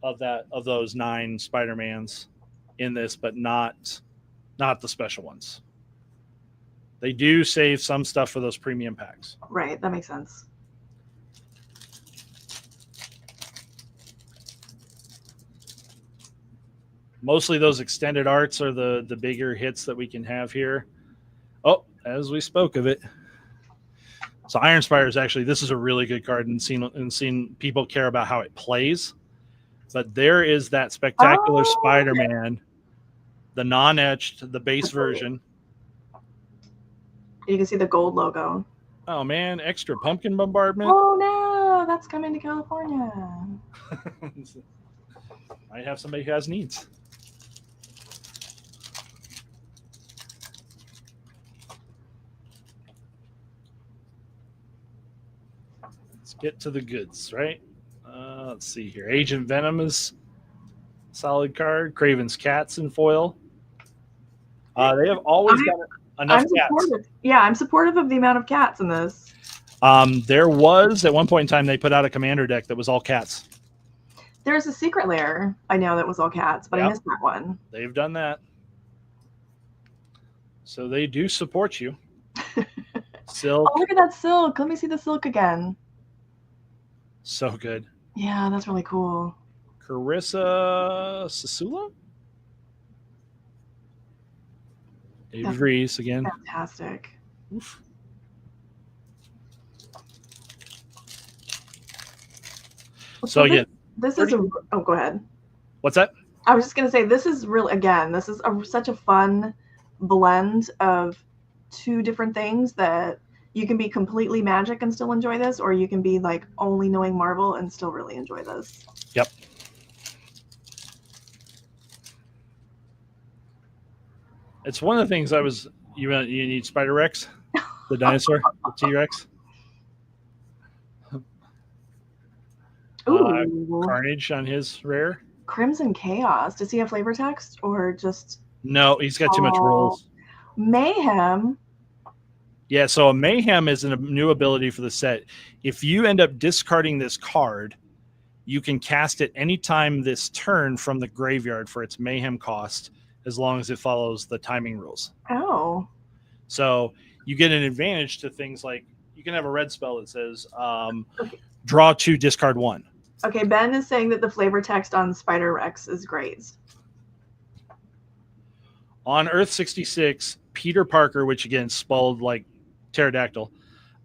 of those 9 Spider-Mans in this, but not the special ones. They do save some stuff for those premium packs. Right, that makes sense. Mostly those extended arts are the bigger hits that we can have here. Oh, as we spoke of it. So Iron Spire is actually, this is a really good card and seen people care about how it plays. But there is that spectacular Spider-Man, the non-etched, the base version. You can see the gold logo. Oh man, extra pumpkin bombardment. Oh no, that's coming to California. Might have somebody who has needs. Let's get to the goods, right? Let's see here. Agent Venom is a solid card. Craven's Cats in foil. They have always got enough cats. Yeah, I'm supportive of the amount of cats in this. There was, at one point in time, they put out a commander deck that was all cats. There's a secret lair I know that was all cats, but I missed that one. They've done that. So they do support you. Silk. Oh, look at that silk. Let me see the silk again. So good. Yeah, that's really cool. Carissa Sasula? David Reese again. Fantastic. Oof. So again, this is oh, go ahead. What's that? I was just gonna say this is such a fun blend of two different things that you can be completely Magic and still enjoy this, or you can be like only knowing Marvel and still really enjoy this. Yep. It's one of the things you need Spider Rex, the dinosaur, the T-Rex. Carnage on his rare. Crimson Chaos. Does he have flavor text or just? No, he's got too much rules. Mayhem. Yeah, so a Mayhem is a new ability for the set. If you end up discarding this card, you can cast it anytime this turn from the graveyard for its Mayhem cost, as long as it follows the timing rules. Oh. So you get an advantage to things like you can have a red spell that says draw 2, discard 1. Okay, Ben is saying that the flavor text on Spider Rex is great. On Earth 66, Peter Parker, which again spelled like pterodactyl,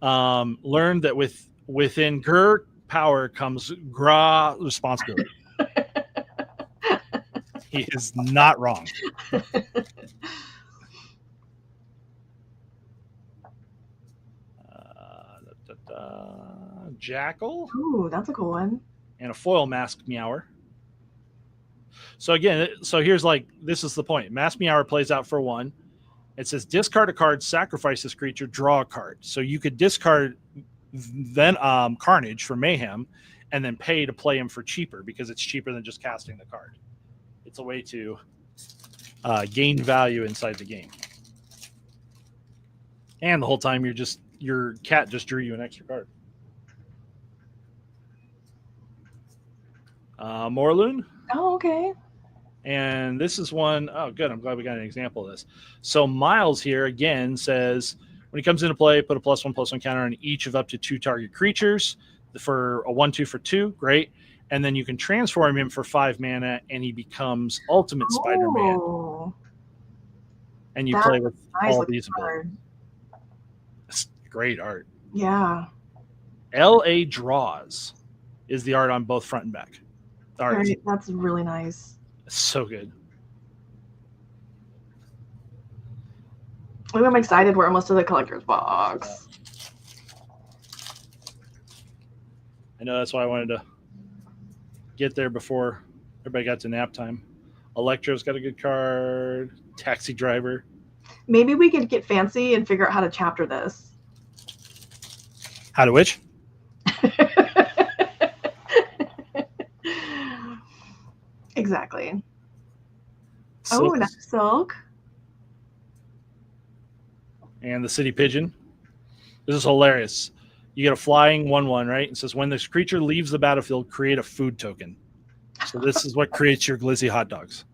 learned that within Gur power comes Gra responsibility. He is not wrong. Jackal. Ooh, that's a cool one. And a foil Mask Meower. So again, this is the point. Mask Meower plays out for 1. It says discard a card, sacrifice this creature, draw a card. So you could discard then Carnage for Mayhem, and then pay to play him for cheaper because it's cheaper than just casting the card. It's a way to gain value inside the game. And the whole time your cat just drew you an extra card. Morlun. Oh, okay. And this is one, oh, good. I'm glad we got an example of this. So Miles here again says, when he comes into play, put a +1/+1 counter on each of up to 2 target creatures for a 1/2 for 2. Great. And then you can transform him for 5 mana, and he becomes Ultimate Spider-Man. And you play with all these abilities. It's great art. Yeah. L.A. Draws is the art on both front and back. Right, that's really nice. It's so good. I'm excited. We're almost to the collector's box. I know, that's why I wanted to get there before everybody got to nap time. Electro's got a good card. Taxi Driver. Maybe we could get fancy and figure out how to chapter this. How to which? Exactly. Silk. Oh, that's Silk. And the City Pigeon. This is hilarious. You get a flying 1/1, right? It says when this creature leaves the battlefield, create a food token. So this is what creates your glizzy hot dogs.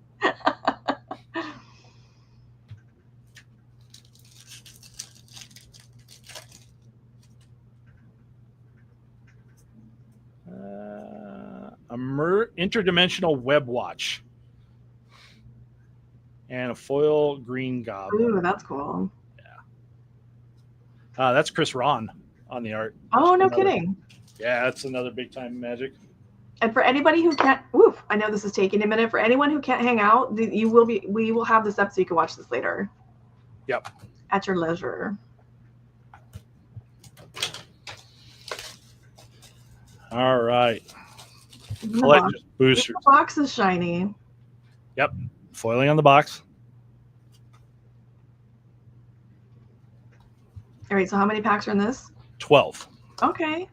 Interdimensional Web Watch. And a foil green goblin. Ooh, that's cool. Yeah. That's Chris Ron on the art. Oh, no kidding. Yeah, that's another big time Magic. And for anybody who can't, I know this is taking a minute. For anyone who can't hang out, we will have this up so you can watch this later. Yep. At your leisure. All right. Collector's Boosters. The box is shiny. Yep. Foiling on the box. All right, so how many packs are in this? 12. Okay.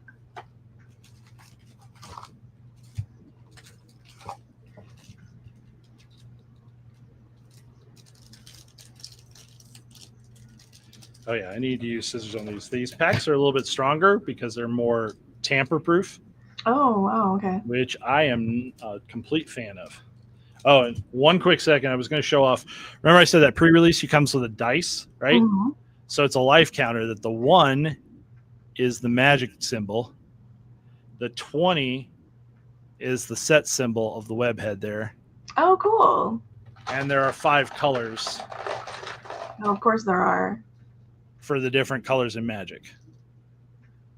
Oh, yeah, I need to use scissors on these. These packs are a little bit stronger because they're more tamper-proof. Oh, wow. Okay. which I am a complete fan of. Oh, and one quick second, I was going to show off. Remember, I said that pre-release he comes with a dice, right? Mm-hmm. So it's a life counter. That the 1 is the magic symbol, the 20 is the set symbol of the web head there, Oh, cool. and there are 5 colors Oh, of course there are. for the different colors in Magic: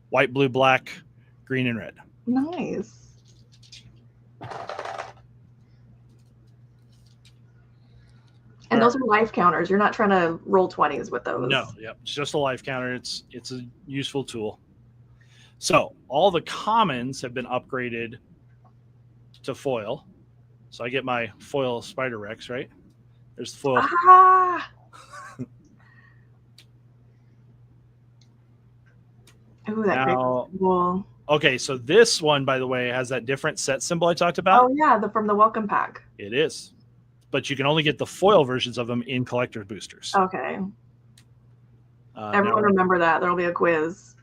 white, blue, black, green, and red. Nice. And those are life counters. You're not trying to roll 20s with those. No, yep, it's just a life counter. It's a useful tool. So all the commons have been upgraded to foil. So I get my foil Spider Rex, right? There's the foil. Ah! Ooh, that great symbol. Okay, so this one, by the way, has that different set symbol I talked about. Oh, yeah, from the welcome pack. It is. But you can only get the foil versions of them in collector's boosters. Okay. Everyone remember that. There'll be a quiz.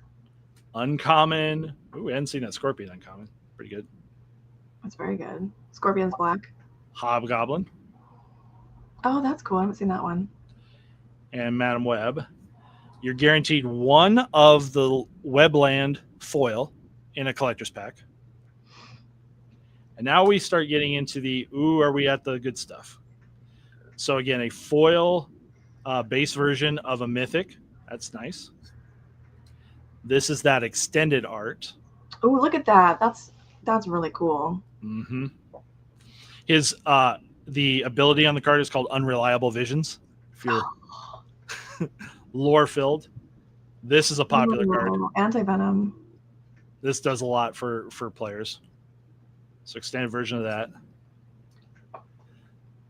Uncommon. Ooh, I hadn't seen that Scorpion uncommon. Pretty good. That's very good. Scorpion's black. Hobgoblin. Oh, that's cool. I haven't seen that one. And Madam Web. You're guaranteed one of the Webland foil in a collector's pack. And now we start getting into the, are we at the good stuff? So again, a foil base version of a Mythic. That's nice. This is that extended art. Oh, look at that. That's really cool. Mm-hmm. His the ability on the card is called Unreliable Visions. If you're lore filled, this is a popular card. Anti-venom. This does a lot for players. So extended version of that.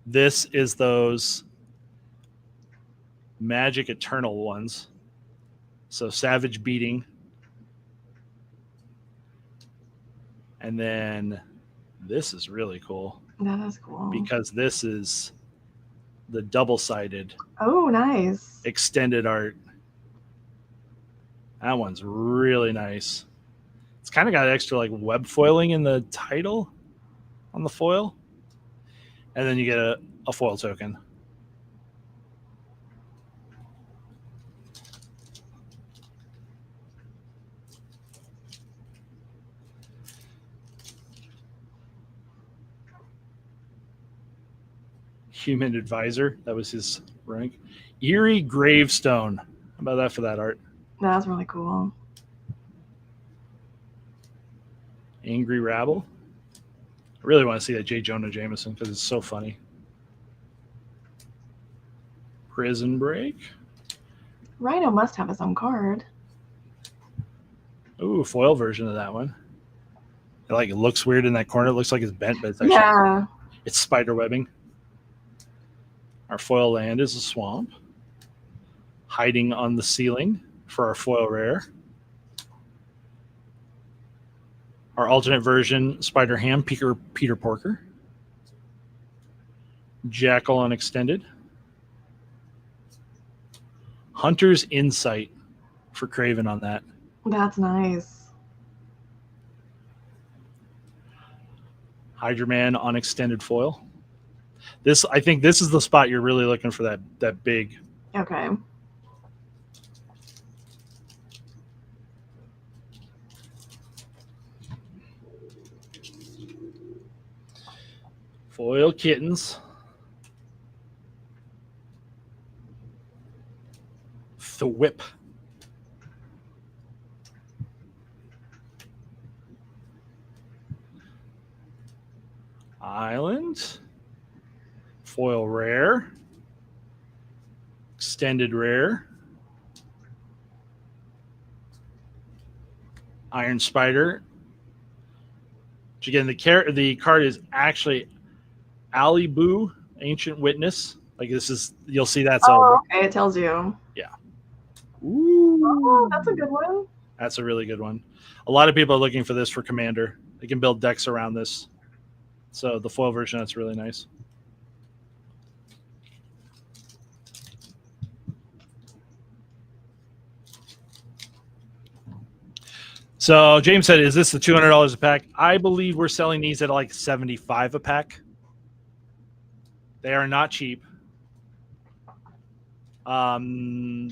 This is those Magic Eternal ones. So Savage Beating. And then this is really cool. That is cool. Because this is the double-sided. Oh, nice. Extended art. That one's really nice. It's kind of got extra like web foiling in the title on the foil. And then you get a foil token. Human Advisor. That was his rank. Eerie Gravestone. How about that for that art? That's really cool. Angry Rabble. I really want to see that J. Jonah Jameson because it's so funny. Prison Break. Rhino must have his own card. Ooh, foil version of that one. It looks weird in that corner. It looks like it's bent, but it's actually it's spider webbing. Our foil land is a swamp. Hiding on the ceiling for our foil rare. Our alternate version, Spider Ham, Peter Porker. Jackal Unextended. Hunter's Insight for Craven on that. That's nice. Hydra Man on extended foil. I think this is the spot you're really looking for that big. Okay. Foil Kittens. The Whip. Island. Foil Rare. Extended Rare. Iron Spider. Which again, the card is actually Alibu, Ancient Witness. Like this is, you'll see that's okay, it tells you. Yeah. Ooh. Oh, that's a good one. That's a really good one. A lot of people are looking for this for Commander. They can build decks around this. So the foil version, that's really nice. So James said, "Is this the $200 a pack?" I believe we're selling these at like $75 a pack. They are not cheap. The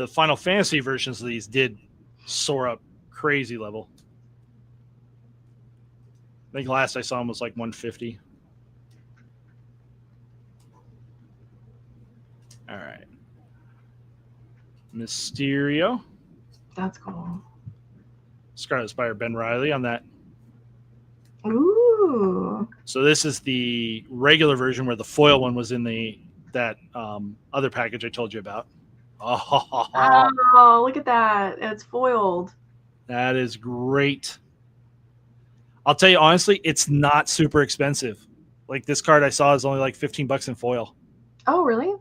Final Fantasy versions of these did soar up crazy level. I think last I saw them was like 150. All right. Mysterio. That's cool. Scarlet Spire Ben Riley on that. Ooh. So this is the regular version where the foil one was in that other package I told you about. Oh, look at that. It's foiled. That is great. I'll tell you honestly, it's not super expensive. Like this card I saw is only like $15 in foil. Oh, really?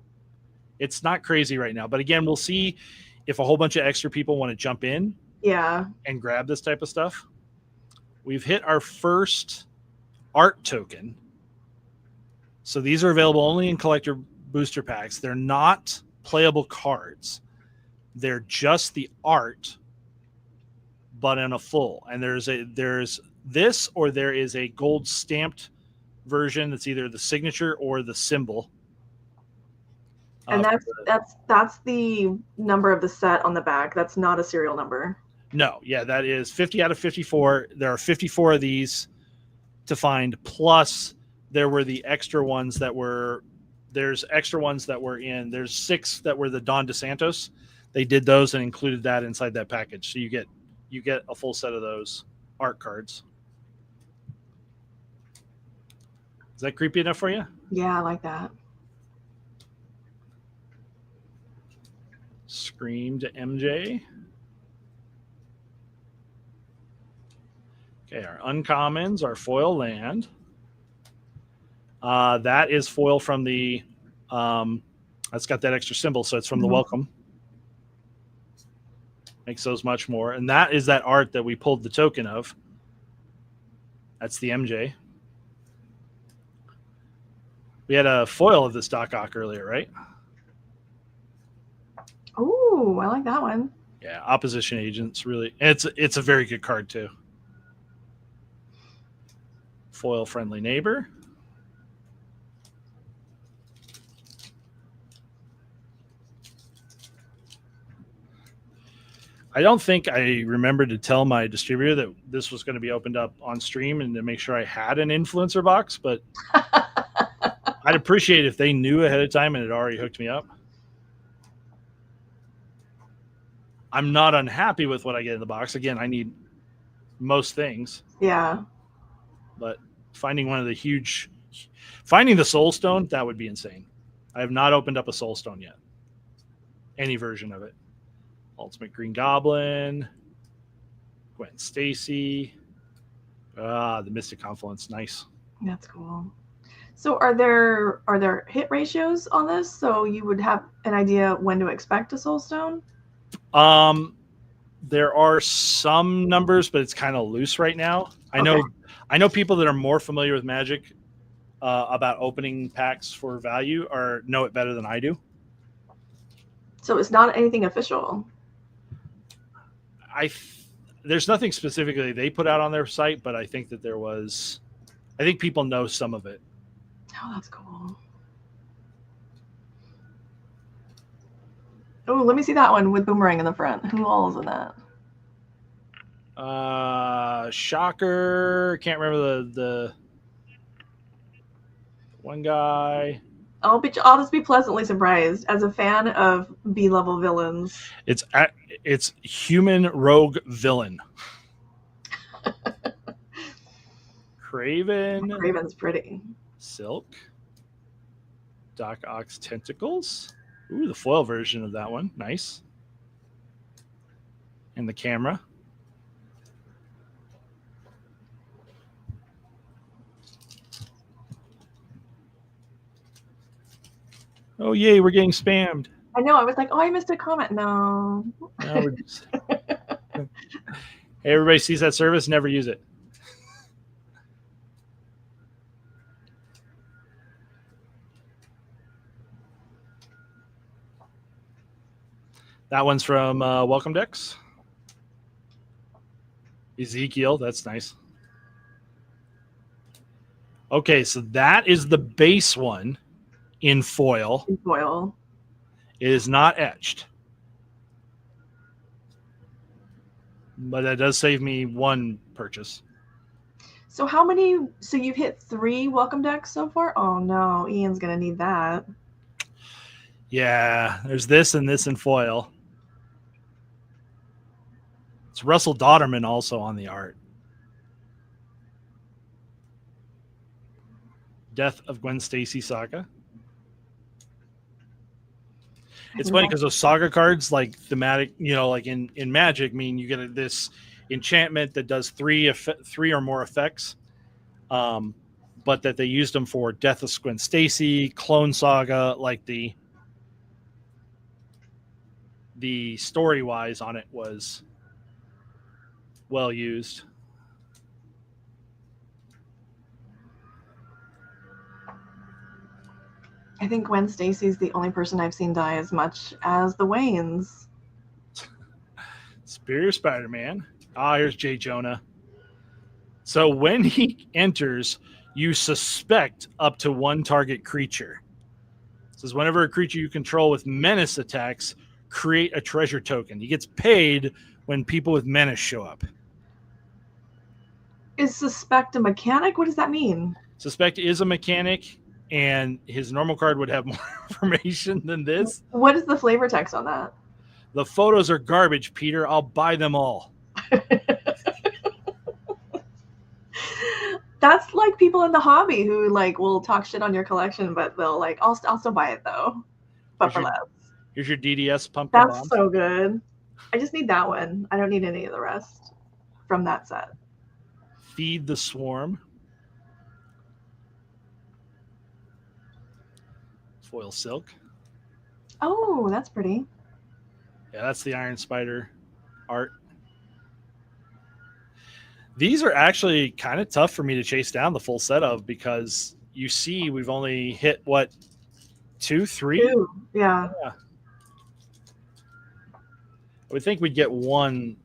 It's not crazy right now. But again, we'll see if a whole bunch of extra people want to jump in and grab this type of stuff. We've hit our first art token. So these are available only in collector booster packs. They're not playable cards. They're just the art, but in a full. And there's this, or there is a gold stamped version that's either the signature or the symbol. And that's the number of the set on the back. That's not a serial number. No, yeah, that is 50 out of 54. There are 54 of these to find. Plus, there were the extra ones that were. There's extra ones that were in. There's 6 that were the Don DeSantos. They did those and included that inside that package. So you get a full set of those art cards. Is that creepy enough for you? Yeah, I like that. Scream to MJ. Okay, our uncommons are foil land. That is foil from the. That's got that extra symbol, so it's from the welcome. Makes those much more, and that is that art that we pulled the token of. That's the MJ. We had a foil of this Doc Ock earlier, right? Oh, I like that one. Yeah, opposition agents really. It's a very good card too. Foil friendly neighbor. I don't think I remembered to tell my distributor that this was going to be opened up on stream and to make sure I had an influencer box, but I'd appreciate it if they knew ahead of time and had already hooked me up. I'm not unhappy with what I get in the box. Again, I need most things. Yeah. But finding the Soul Stone, that would be insane. I have not opened up a Soul Stone yet. Any version of it. Ultimate Green Goblin. Gwen Stacy. The Mystic Confluence. Nice. That's cool. So are there hit ratios on this? So you would have an idea when to expect a Soul Stone? There are some numbers, but it's kind of loose right now. I know people that are more familiar with Magic about opening packs for value know it better than I do. So it's not anything official. There's nothing specifically they put out on their site, but I think that there was. I think people know some of it. Oh, that's cool. Oh, let me see that one with Boomerang in the front. Who all is in that? Shocker. Can't remember the one guy. I'll just be pleasantly surprised as a fan of B-level villains. It's human rogue villain. Craven. Craven's pretty. Silk. Doc Ock's tentacles. Ooh, the foil version of that one. Nice. And the camera. Oh, yay, we're getting spammed. I know. I was like, oh, I missed a comment. No. We're just... Hey, everybody sees that service, never use it. That one's from Welcome Decks. Ezekiel, that's nice. Okay, so that is the base one in foil. In foil. It is not etched. But that does save me one purchase. So how many? So you've hit 3 welcome decks so far? Oh no, Ian's gonna need that. Yeah, there's this and this in foil. It's Russell Dodderman also on the art. Death of Gwen Stacy saga. It's funny because those saga cards, like thematic, like in Magic, mean you get this enchantment that does three or more effects, but that they used them for Death of Gwen Stacy, Clone Saga, like the story wise on it was well used. I think Gwen Stacy's the only person I've seen die as much as the Waynes. Superior Spider-Man. Here's J. Jonah. So when he enters, you suspect up to 1 target creature. It says whenever a creature you control with menace attacks, create a treasure token. He gets paid when people with menace show up. Is suspect a mechanic? What does that mean? Suspect is a mechanic, and his normal card would have more information than this. What is the flavor text on that? The photos are garbage, Peter. I'll buy them all. That's like people in the hobby who like will talk shit on your collection, but they'll like, I'll still buy it though, but for less. Here's your DDS pumpkin bomb. That's so good. I just need that one. I don't need any of the rest from that set. Feed the Swarm. Foil Silk. Oh, that's pretty. Yeah, that's the Iron Spider art. These are actually kind of tough for me to chase down the full set of because you see we've only hit, what, 2, 3? 2, yeah. I would think we'd get 1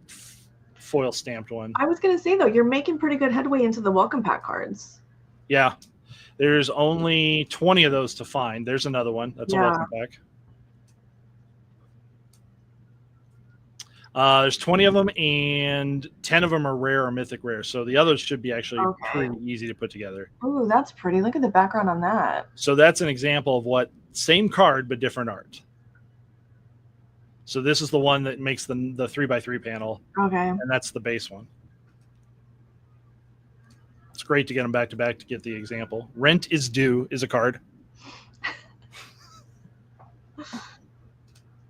foil stamped one. I was going to say, though, you're making pretty good headway into the welcome pack cards. Yeah. There's only 20 of those to find. There's another one. That's a welcome pack. There's 20 of them, and 10 of them are rare or mythic rare. So the others should be actually pretty easy to put together. Oh, that's pretty. Look at the background on that. So that's an example of what same card but different art. So this is the one that makes the 3x3 panel. Okay. And that's the base one. It's great to get them back to back to get the example. Rent is Due is a card.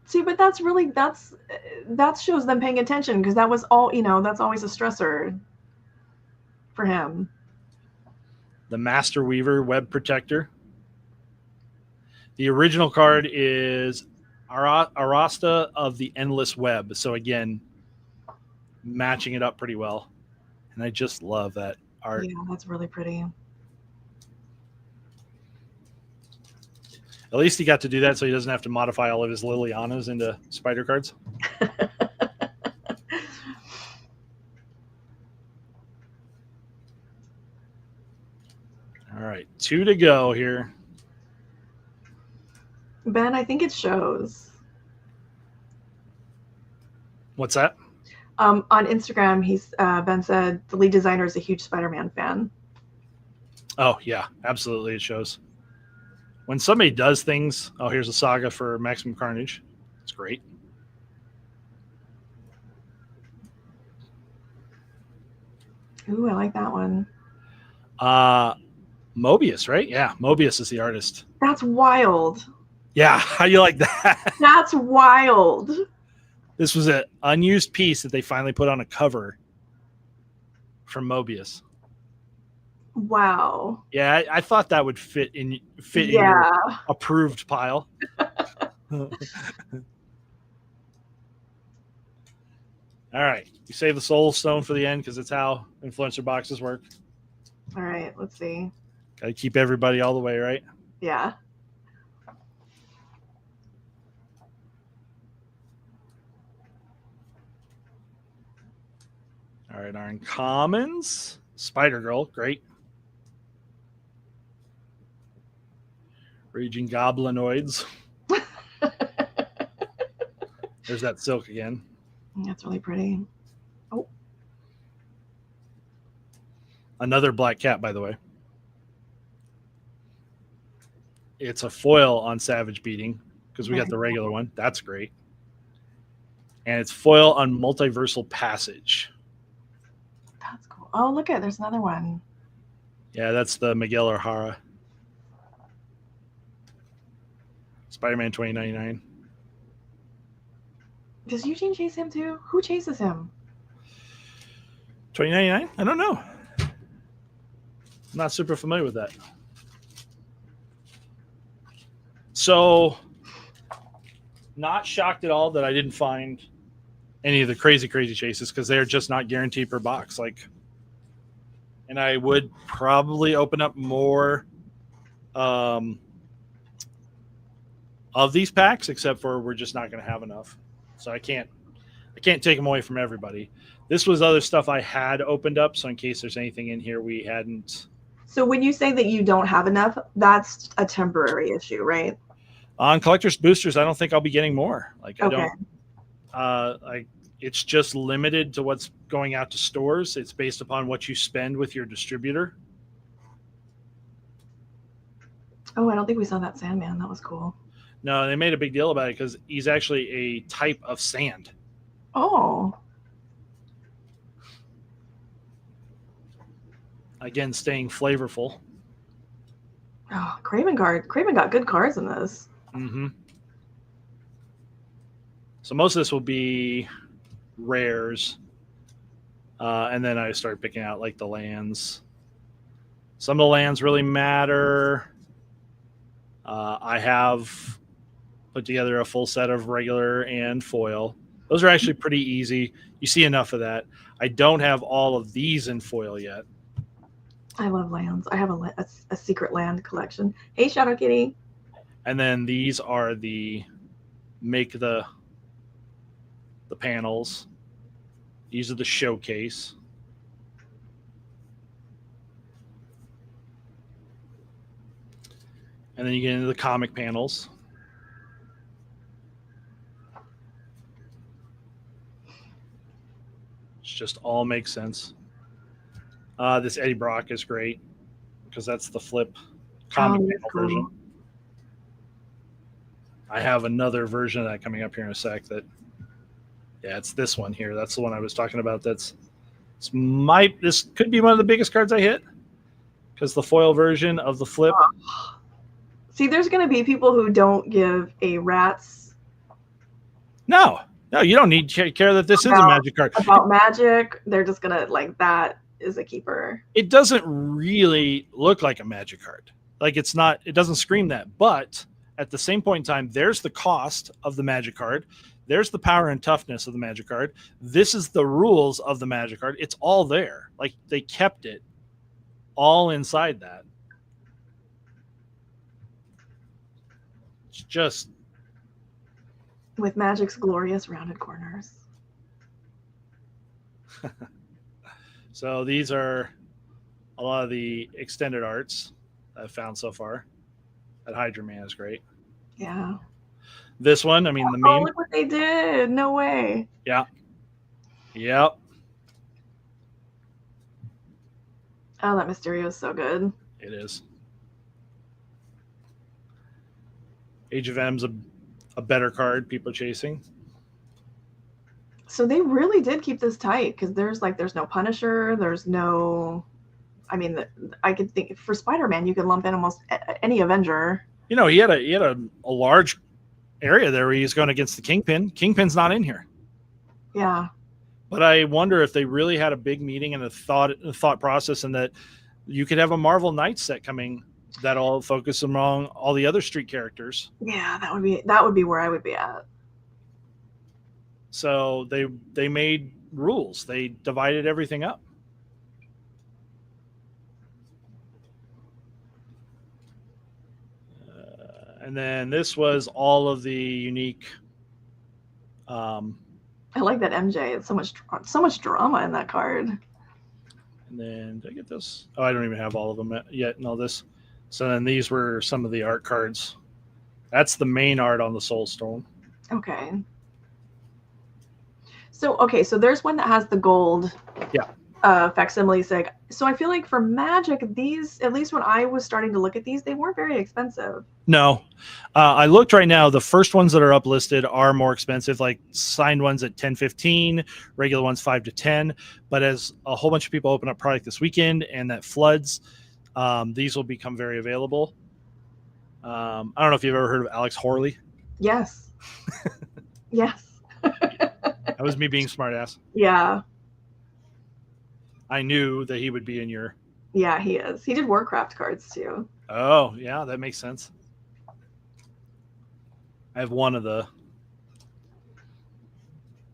See, but that shows them paying attention because that was all, that's always a stressor for him. The Master Weaver Web Protector. The original card is Arasta of the Endless Web. So again, matching it up pretty well. And I just love that art. Yeah, that's really pretty. At least he got to do that so he doesn't have to modify all of his Lilianas into spider cards. All right, 2 to go here. Ben, I think it shows. What's that? On Instagram, Ben said the lead designer is a huge Spider-Man fan. Oh, yeah, absolutely. It shows. When somebody does things, here's a saga for Maximum Carnage. It's great. Ooh, I like that one. Mobius, right? Yeah, Mobius is the artist. That's wild. Yeah, how do you like that? That's wild. This was an unused piece that they finally put on a cover from Mobius. Wow. Yeah, I thought that would fit in your approved pile. All right. You save the Soul Stone for the end because it's how influencer boxes work. All right, let's see. Got to keep everybody all the way, right? Yeah. All All right, our uncommons. Spider Girl, great. Raging Goblinoids. There's that silk again. That's really pretty. Oh. Another black cat, by the way. It's a foil on Savage Beating because we got the regular one. That's great. And it's foil on Multiversal Passage. That's cool. Oh, look at there's another one. Yeah, that's the Miguel O'Hara. Spider-Man 2099. Does Eugene chase him too? Who chases him? 2099? I don't know. I'm not super familiar with that. So, not shocked at all that I didn't find any of the crazy chases because they're just not guaranteed per box. And I would probably open up more of these packs, except for we're just not going to have enough. So I can't take them away from everybody. This was other stuff I had opened up, so in case there's anything in here we hadn't. So when you say that you don't have enough, that's a temporary issue, right? On collector's boosters, I don't think I'll be getting more. Okay. It's just limited to what's going out to stores. It's based upon what you spend with your distributor. Oh, I don't think we saw that Sandman. That was cool. No, they made a big deal about it because he's actually a type of sand. Oh. Again, staying flavorful. Oh, Craven got good cards in this. Mm-hmm. So most of this will be rares. And then I start picking out the lands. Some of the lands really matter. I have put together a full set of regular and foil. Those are actually pretty easy. You see enough of that. I don't have all of these in foil yet. I love lands. I have a secret land collection. Hey, Shadow Kitty. And then these are the panels. These are the showcase. And then you get into the comic panels. It just all makes sense. This Eddie Brock is great because that's the flip comic panel version. I have another version of that coming up here in a sec. It's this one here. That's the one I was talking about. This could be one of the biggest cards I hit because the foil version of the flip. See, there's going to be people who don't give a rat's. No, you don't need to care that this is a Magic card. About Magic, they're just going to that is a keeper. It doesn't really look like a Magic card. It doesn't scream that. But at the same point in time, there's the cost of the Magic card. There's the power and toughness of the Magic card. This is the rules of the Magic card. It's all there. They kept it all inside that. It's just with Magic's glorious rounded corners. So these are a lot of the extended arts I've found so far. That Hydra Man is great. Yeah. This one, the meme. Oh, look what they did. No way. Yeah. Yep. Oh, that Mysterio is so good. It is. Age of M's a better card people are chasing. So they really did keep this tight because there's no Punisher. There's no. I could think for Spider-Man, you could lump in almost any Avenger. He had a large area there where he's going against the Kingpin. Kingpin's not in here. Yeah. But I wonder if they really had a big meeting and a thought process, and that you could have a Marvel Knights set coming that'll focus among all the other street characters. Yeah, that would be where I would be at. So they made rules. They divided everything up. And then this was all of the unique. Oh, I like that MJ. It's so much drama in that card. And then did I get this? Oh, I don't even have all of them yet. No, this. So then these were some of the art cards. That's the main art on the Soul Stone. Okay. So there's one that has the gold. Yeah. Facsimile sig. So I feel like for Magic, these, at least when I was starting to look at these, they weren't very expensive. No. I looked right now. The first ones that are up listed are more expensive, like signed ones at $10-15, regular ones $5 to $10. But as a whole bunch of people open up product this weekend and that floods, these will become very available. I don't know if you've ever heard of Alex Horley. Yes. Yes. That was me being smartass. Yeah. I knew that he would be in your. Yeah, he is. He did Warcraft cards too. Oh, yeah, that makes sense. I have one of the.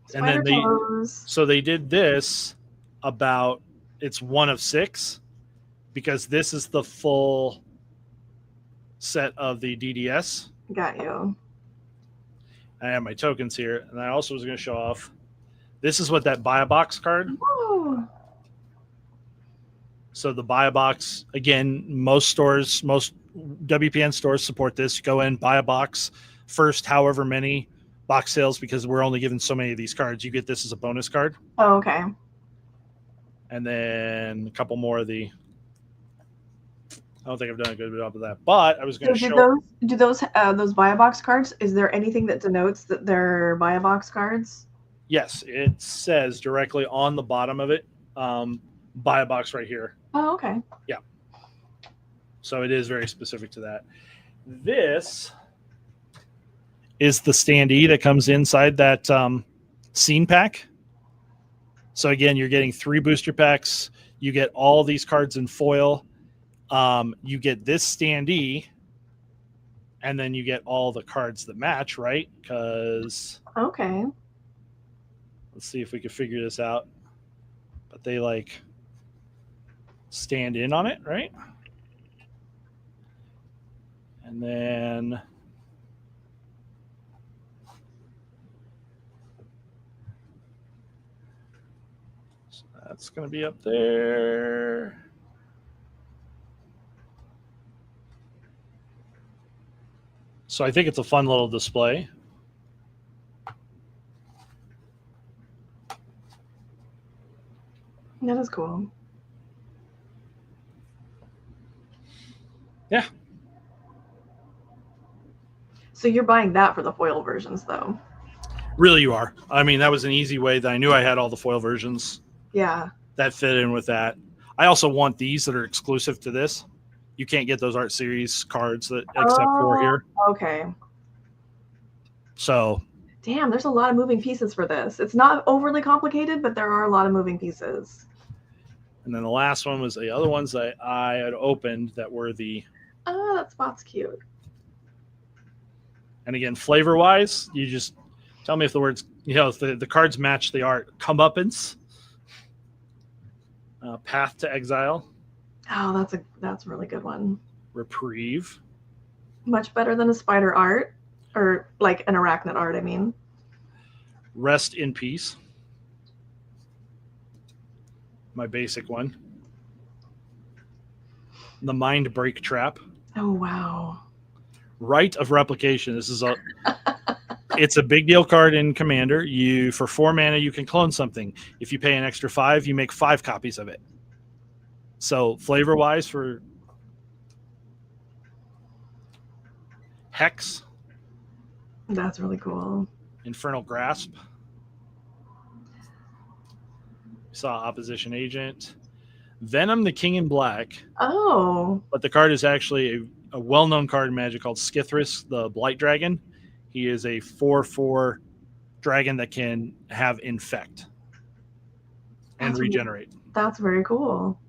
Spider and then they did this about it's 1 of 6 because this is the full set of the DDS. Got you. I have my tokens here, and I also was going to show off. This is what that buy a box card. Ooh. So the buy a box, again, most WPN stores support this. Go in, buy a box, first however many box sales, because we're only given so many of these cards. You get this as a bonus card. Oh, okay. And then a couple more of the. I don't think I've done a good job of that, but I was going to show. Do those buy a box cards? Is there anything that denotes that they're buy a box cards? Yes, it says directly on the bottom of it, buy a box right here. Oh, okay. Yeah. So it is very specific to that. This is the standee that comes inside that scene pack. So again, you're getting 3 booster packs. You get all these cards in foil. You get this standee, and then you get all the cards that match, right? Because okay, let's see if we can figure this out. But they like stand in on it, right? And then so that's going to be up there. So I think it's a fun little display. That is cool. Yeah. So you're buying that for the foil versions, though? Really, you are. I mean, that was an easy way that I knew I had all the foil versions. Yeah. That fit in with that. I also want these that are exclusive to this. You can't get those art series cards that except for here. Okay. So. Damn, there's a lot of moving pieces for this. It's not overly complicated, but there are a lot of moving pieces. And then the last one was the other ones that I had opened that were the. Oh, that spot's cute. And again, flavor-wise, you just tell me if the words, if the cards match the art. Comeuppance, Path to Exile. Oh, that's a really good one. Reprieve. Much better than a spider art, or like an arachnid art, I mean. Rest in Peace. My basic one. The Mind Break Trap. Oh, wow. Rite of Replication. This is it's a big deal card in Commander. For 4 mana, you can clone something. If you pay an extra 5, you make 5 copies of it. So flavor-wise for Hex. That's really cool. Infernal Grasp. Saw Opposition Agent. Venom the King in Black. Oh. But the card is actually a well-known card in Magic called Skithris, the Blight Dragon. He is a 4/4 dragon that can have Infect and regenerate. That's very cool.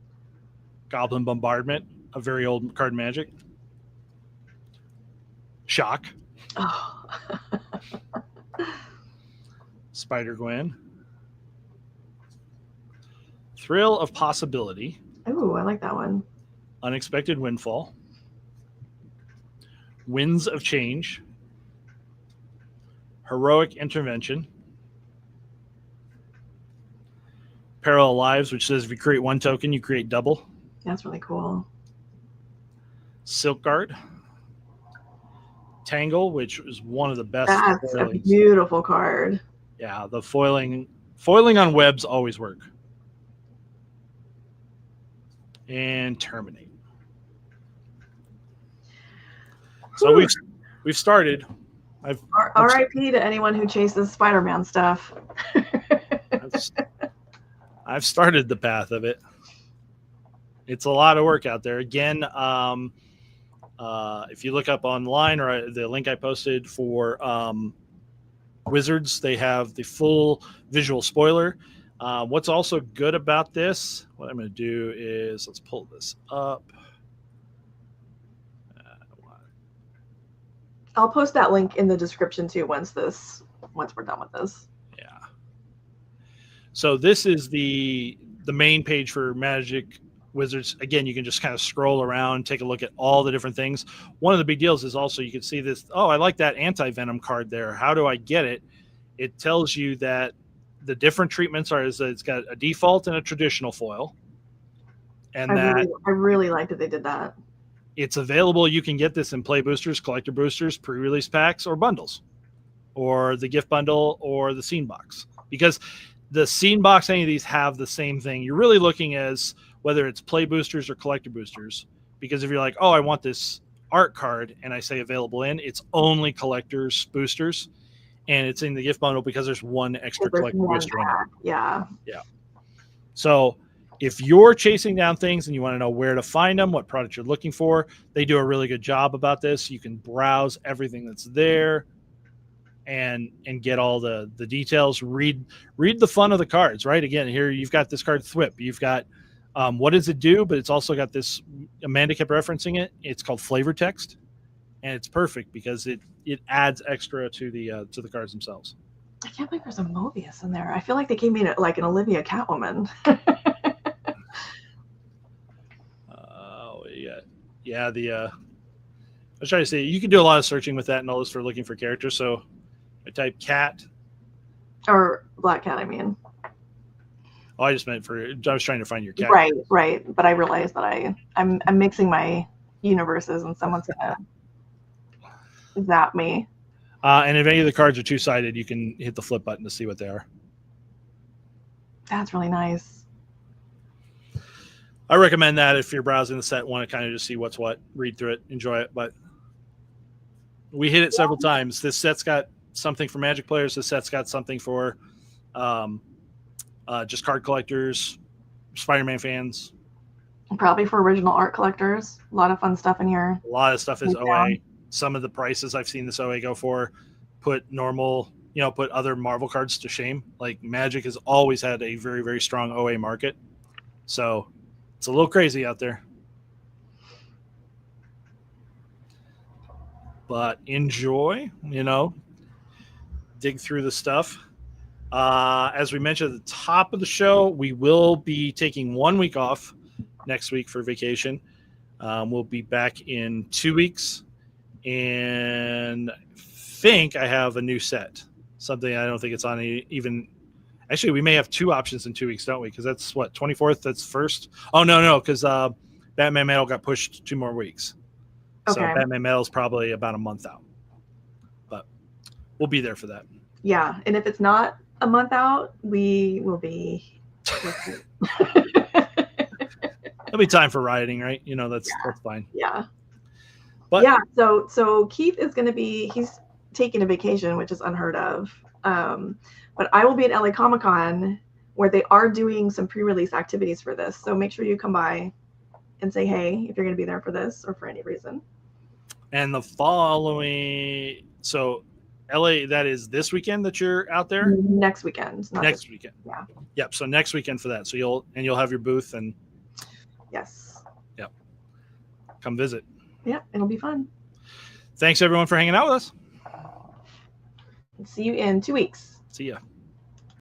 Goblin Bombardment, a very old card in Magic. Shock. Oh. Spider Gwen. Thrill of Possibility. Oh, I like that one. Unexpected Windfall. Winds of Change. Heroic Intervention. Parallel Lives, which says if you create one token, you create double. That's really cool. Silk Guard. Tangle, which is one of the best. That's a beautiful card. Yeah, the foiling on webs always work. And Terminate. So we've started. R.I.P. to anyone who chases Spider-Man stuff. I've started the path of it. It's a lot of work out there. Again, if you look up online or the link I posted for Wizards, they have the full visual spoiler. What's also good about this, what I'm going to do is, let's pull this up. I'll post that link in the description too once we're done with this. Yeah. So this is the main page for Magic Wizards. Again, you can just kind of scroll around, take a look at all the different things. One of the big deals is also you can see this. Oh, I like that anti-venom card there. How do I get it? It tells you that the different treatments are is that it's got a default and a traditional foil. And I really like that they did that. It's available. You can get this in play boosters, collector boosters, pre-release packs, or bundles, or the gift bundle, or the scene box. Because the scene box, any of these have the same thing. You're really looking as whether it's play boosters or collector boosters. Because if you're like, oh, I want this art card, and I say available in, it's only collectors boosters, and it's in the gift bundle because there's one extra collector booster in it. Yeah. So if you're chasing down things and you want to know where to find them, what product you're looking for, they do a really good job about this. You can browse everything that's there and get all the details. Read the fun of the cards, right? Again, here you've got this card Thwip. You've got what does it do? But it's also got this, Amanda kept referencing it. It's called flavor text, and it's perfect because it adds extra to the cards themselves. I can't believe there's a Mobius in there. I feel like they gave me like an Olivia Catwoman. Yeah, I was trying to say you can do a lot of searching with that and all this for looking for characters. So I type cat. Or Black Cat, I mean. Oh, I just meant I was trying to find your cat. Right. But I realized that I'm mixing my universes and someone's going to zap me. And if any of the cards are two-sided, you can hit the flip button to see what they are. That's really nice. I recommend that if you're browsing the set, want to kind of just see what's what, read through it, enjoy it. But we hit it several times. This set's got something for Magic players. This set's got something for just card collectors, Spider-Man fans. Probably for original art collectors. A lot of fun stuff in here. A lot of stuff is OA. Some of the prices I've seen this OA go for put other Marvel cards to shame. Like Magic has always had a very, very strong OA market. So it's a little crazy out there. But enjoy, dig through the stuff. As we mentioned at the top of the show, we will be taking 1 week off next week for vacation. We'll be back in 2 weeks. And I think I have a new set. Something I don't think it's on even. Actually, we may have two options in 2 weeks, don't we? Because that's what, 24th? That's first. Oh, no, because Batman Metal got pushed 2 more weeks. Okay. So Batman Metal is probably about a month out. But we'll be there for that. Yeah, and if it's not a month out, we will be. There'll be time for rioting, right? That's fine. Yeah. But yeah, so Keith is going to be, he's taking a vacation, which is unheard of. But I will be at LA Comic-Con where they are doing some pre-release activities for this. So make sure you come by and say hey if you're going to be there for this or for any reason. And the following, so LA, that is this weekend that you're out there? Next weekend. Next weekend. Yeah. Yep. So next weekend for that. So you'll have your booth and. Yes. Yep. Come visit. Yeah, it'll be fun. Thanks everyone for hanging out with us. See you in 2 weeks. See ya.